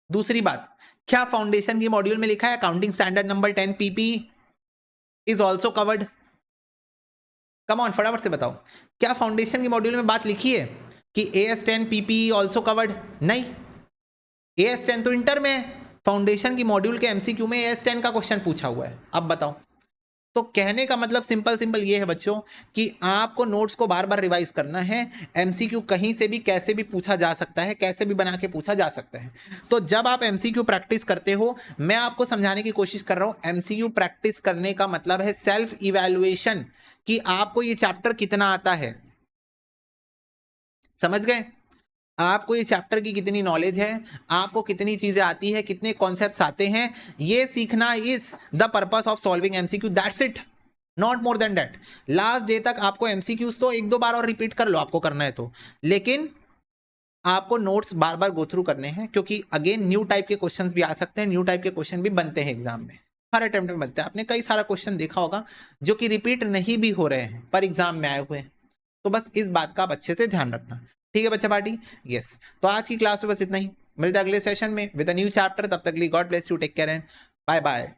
[SPEAKER 1] दूसरी बात, क्या फाउंडेशन की मॉड्यूल में लिखा है accounting standard number 10 PP is also covered? Come on, फटाफट से बताओ, क्या फाउंडेशन की मॉड्यूल में बात लिखी है कि AS10 PP ऑल्सो कवर्ड? नहीं, AS10 तो इंटर में है, फाउंडेशन की मॉड्यूल के MCQ में AS10 का क्वेश्चन पूछा हुआ है। अब बताओ। तो कहने का मतलब सिंपल ये है बच्चों कि आपको नोट्स को बार बार रिवाइज करना है। MCQ कहीं से भी कैसे भी पूछा जा सकता है, कैसे भी बना के पूछा जा सकता है। तो जब आप MCQ प्रैक्टिस करते हो, मैं आपको समझाने की कोशिश कर रहा हूं, MCQ प्रैक्टिस करने का मतलब है सेल्फ इवैल्यूएशन, कि आपको ये चैप्टर कितना आता है। समझ गए? आपको ये चैप्टर की कितनी नॉलेज है, आपको कितनी चीजें आती है, कितने कॉन्सेप्ट्स आते हैं, ये सीखना is the purpose of solving MCQ, that's it, not more than that. Last day तक आपको MCQs तो एक दो बार और रिपीट कर लो, आपको करना है तो, लेकिन आपको नोट्स बार बार गो थ्रू करने हैं, क्योंकि अगेन न्यू टाइप के क्वेश्चंस भी आ सकते हैं, न्यू टाइप के क्वेश्चन भी बनते हैं एग्जाम में, हर अटेम्प्ट में बनते हैं। आपने कई सारा क्वेश्चन देखा होगा जो कि रिपीट नहीं भी हो रहे हैं पर एग्जाम में आए हुए हैं। तो बस इस बात का आप अच्छे से ध्यान रखना, ठीक है बच्चा पार्टी? यस। तो आज की क्लास में बस इतना ही, मिलते हैं अगले सेशन में विद अ न्यू चैप्टर। तब तक के लिए God bless you, take care and bye bye.